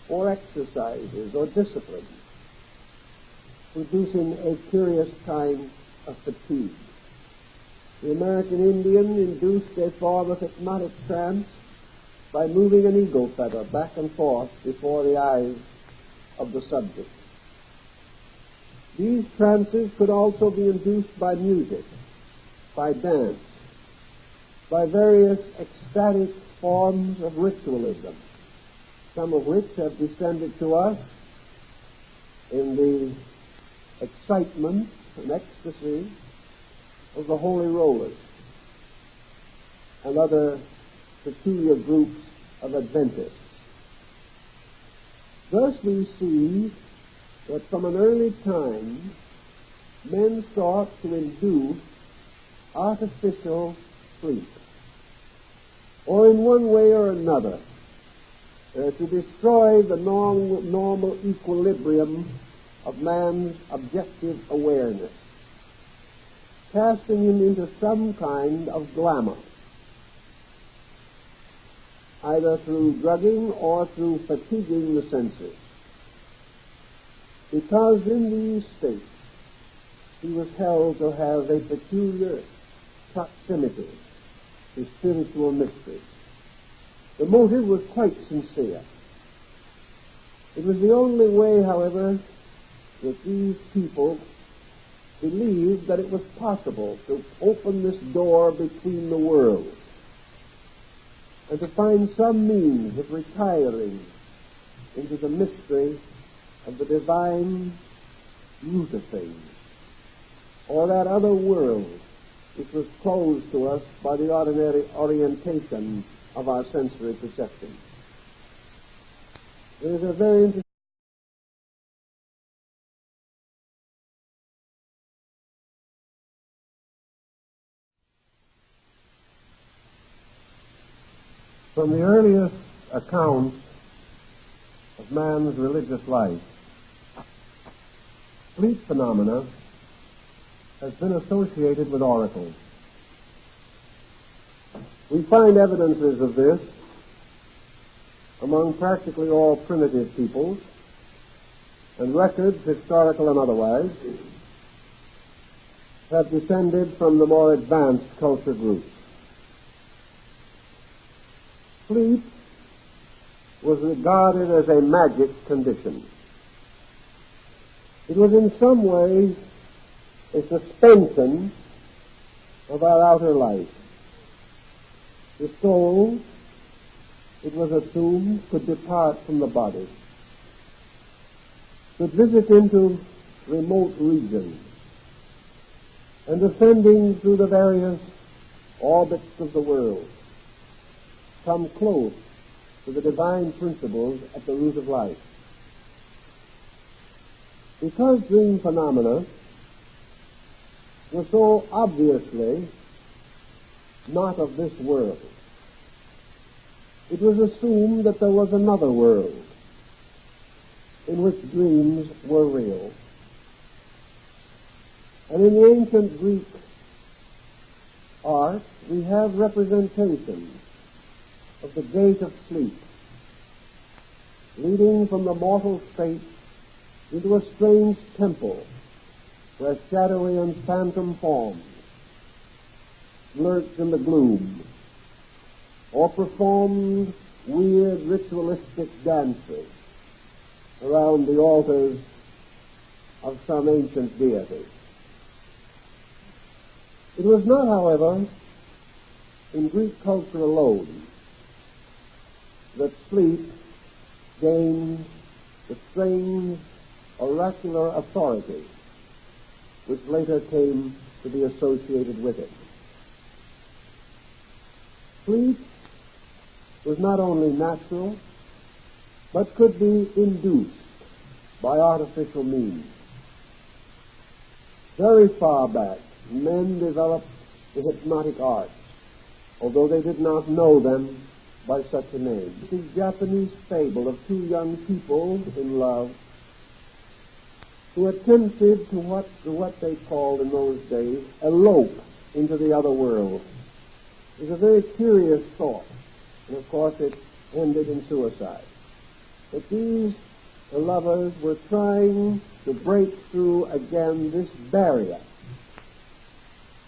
or exercises or disciplines, producing a curious kind of fatigue. The American Indian induced a form of hypnotic trance by moving an eagle feather back and forth before the eyes of the subject. These trances could also be induced by music, by dance, by various ecstatic forms of ritualism, some of which have descended to us in the excitement and ecstasy of the holy rollers and other peculiar groups of Adventists. Thus we see that from an early time men sought to induce artificial sleep, or in one way or another to destroy the normal equilibrium of man's objective awareness, casting him into some kind of glamour, either through drugging or through fatiguing the senses. Because in these states he was held to have a peculiar proximity to spiritual mysteries. The motive was quite sincere. It was the only way, however, that these people believed that it was possible to open this door between the worlds and to find some means of retiring into the mystery of the divine root of things, or that other world which was closed to us by the ordinary orientation of our sensory perception. There is a very interesting from the earliest accounts of man's religious life, sleep phenomena has been associated with oracles. We find evidences of this among practically all primitive peoples, and records, historical and otherwise, have descended from the more advanced culture groups. Sleep was regarded as a magic condition. It was in some way a suspension of our outer life. The soul, it was assumed, could depart from the body, could visit into remote regions, and ascending through the various orbits of the world, come close to the divine principles at the root of life. Because dream phenomena were so obviously not of this world, it was assumed that there was another world in which dreams were real. And in the ancient Greek art, we have representations of the gate of sleep, leading from the mortal state into a strange temple where shadowy and phantom forms lurked in the gloom or performed weird ritualistic dances around the altars of some ancient deity. It was not, however, in Greek culture alone that sleep gained the strange oracular authority which later came to be associated with it. Sleep was not only natural, but could be induced by artificial means. Very far back, men developed the hypnotic arts, although they did not know them by such a name. It is a Japanese fable of two young people in love who attempted to what they called in those days elope into the other world. It was a very curious thought, and of course it ended in suicide. But these lovers were trying to break through again this barrier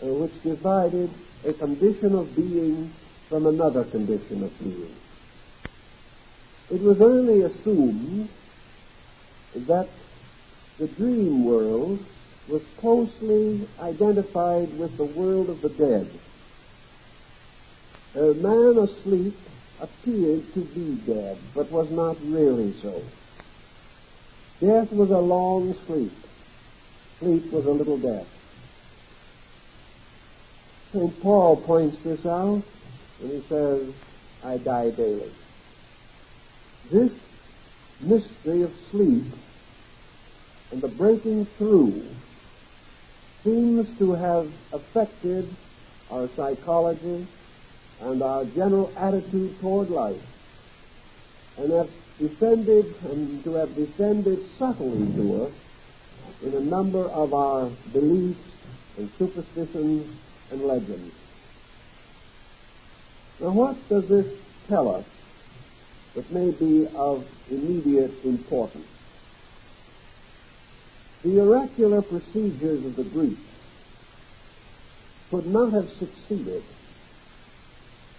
which divided a condition of being from another condition of being. It was early assumed that the dream world was closely identified with the world of the dead. A man asleep appeared to be dead, but was not really so. Death was a long sleep. Sleep was a little death. St. Paul points this out when he says, I die daily. This mystery of sleep and the breaking through seems to have affected our psychology and our general attitude toward life, and have descended subtly to us in a number of our beliefs and superstitions and legends. Now, what does this tell us that may be of immediate importance? The oracular procedures of the Greeks could not have succeeded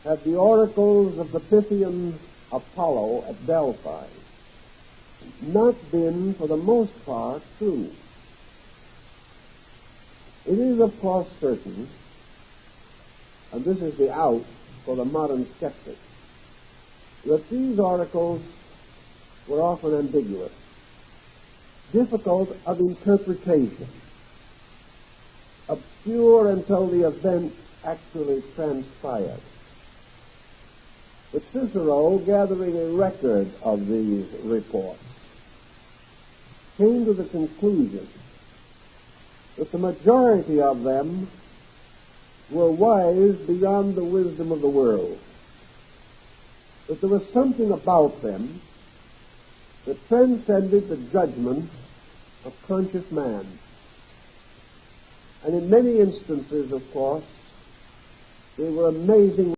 had the oracles of the Pythian Apollo at Delphi not been, for the most part, true. It is, of course, certain, and this is the out for the modern skeptic, that these oracles were often ambiguous, difficult of interpretation, obscure until the event actually transpired. But Cicero, gathering a record of these reports, came to the conclusion that the majority of them were wise beyond the wisdom of the world, that there was something about them that transcended the judgment of conscious man. And in many instances, of course, they were amazing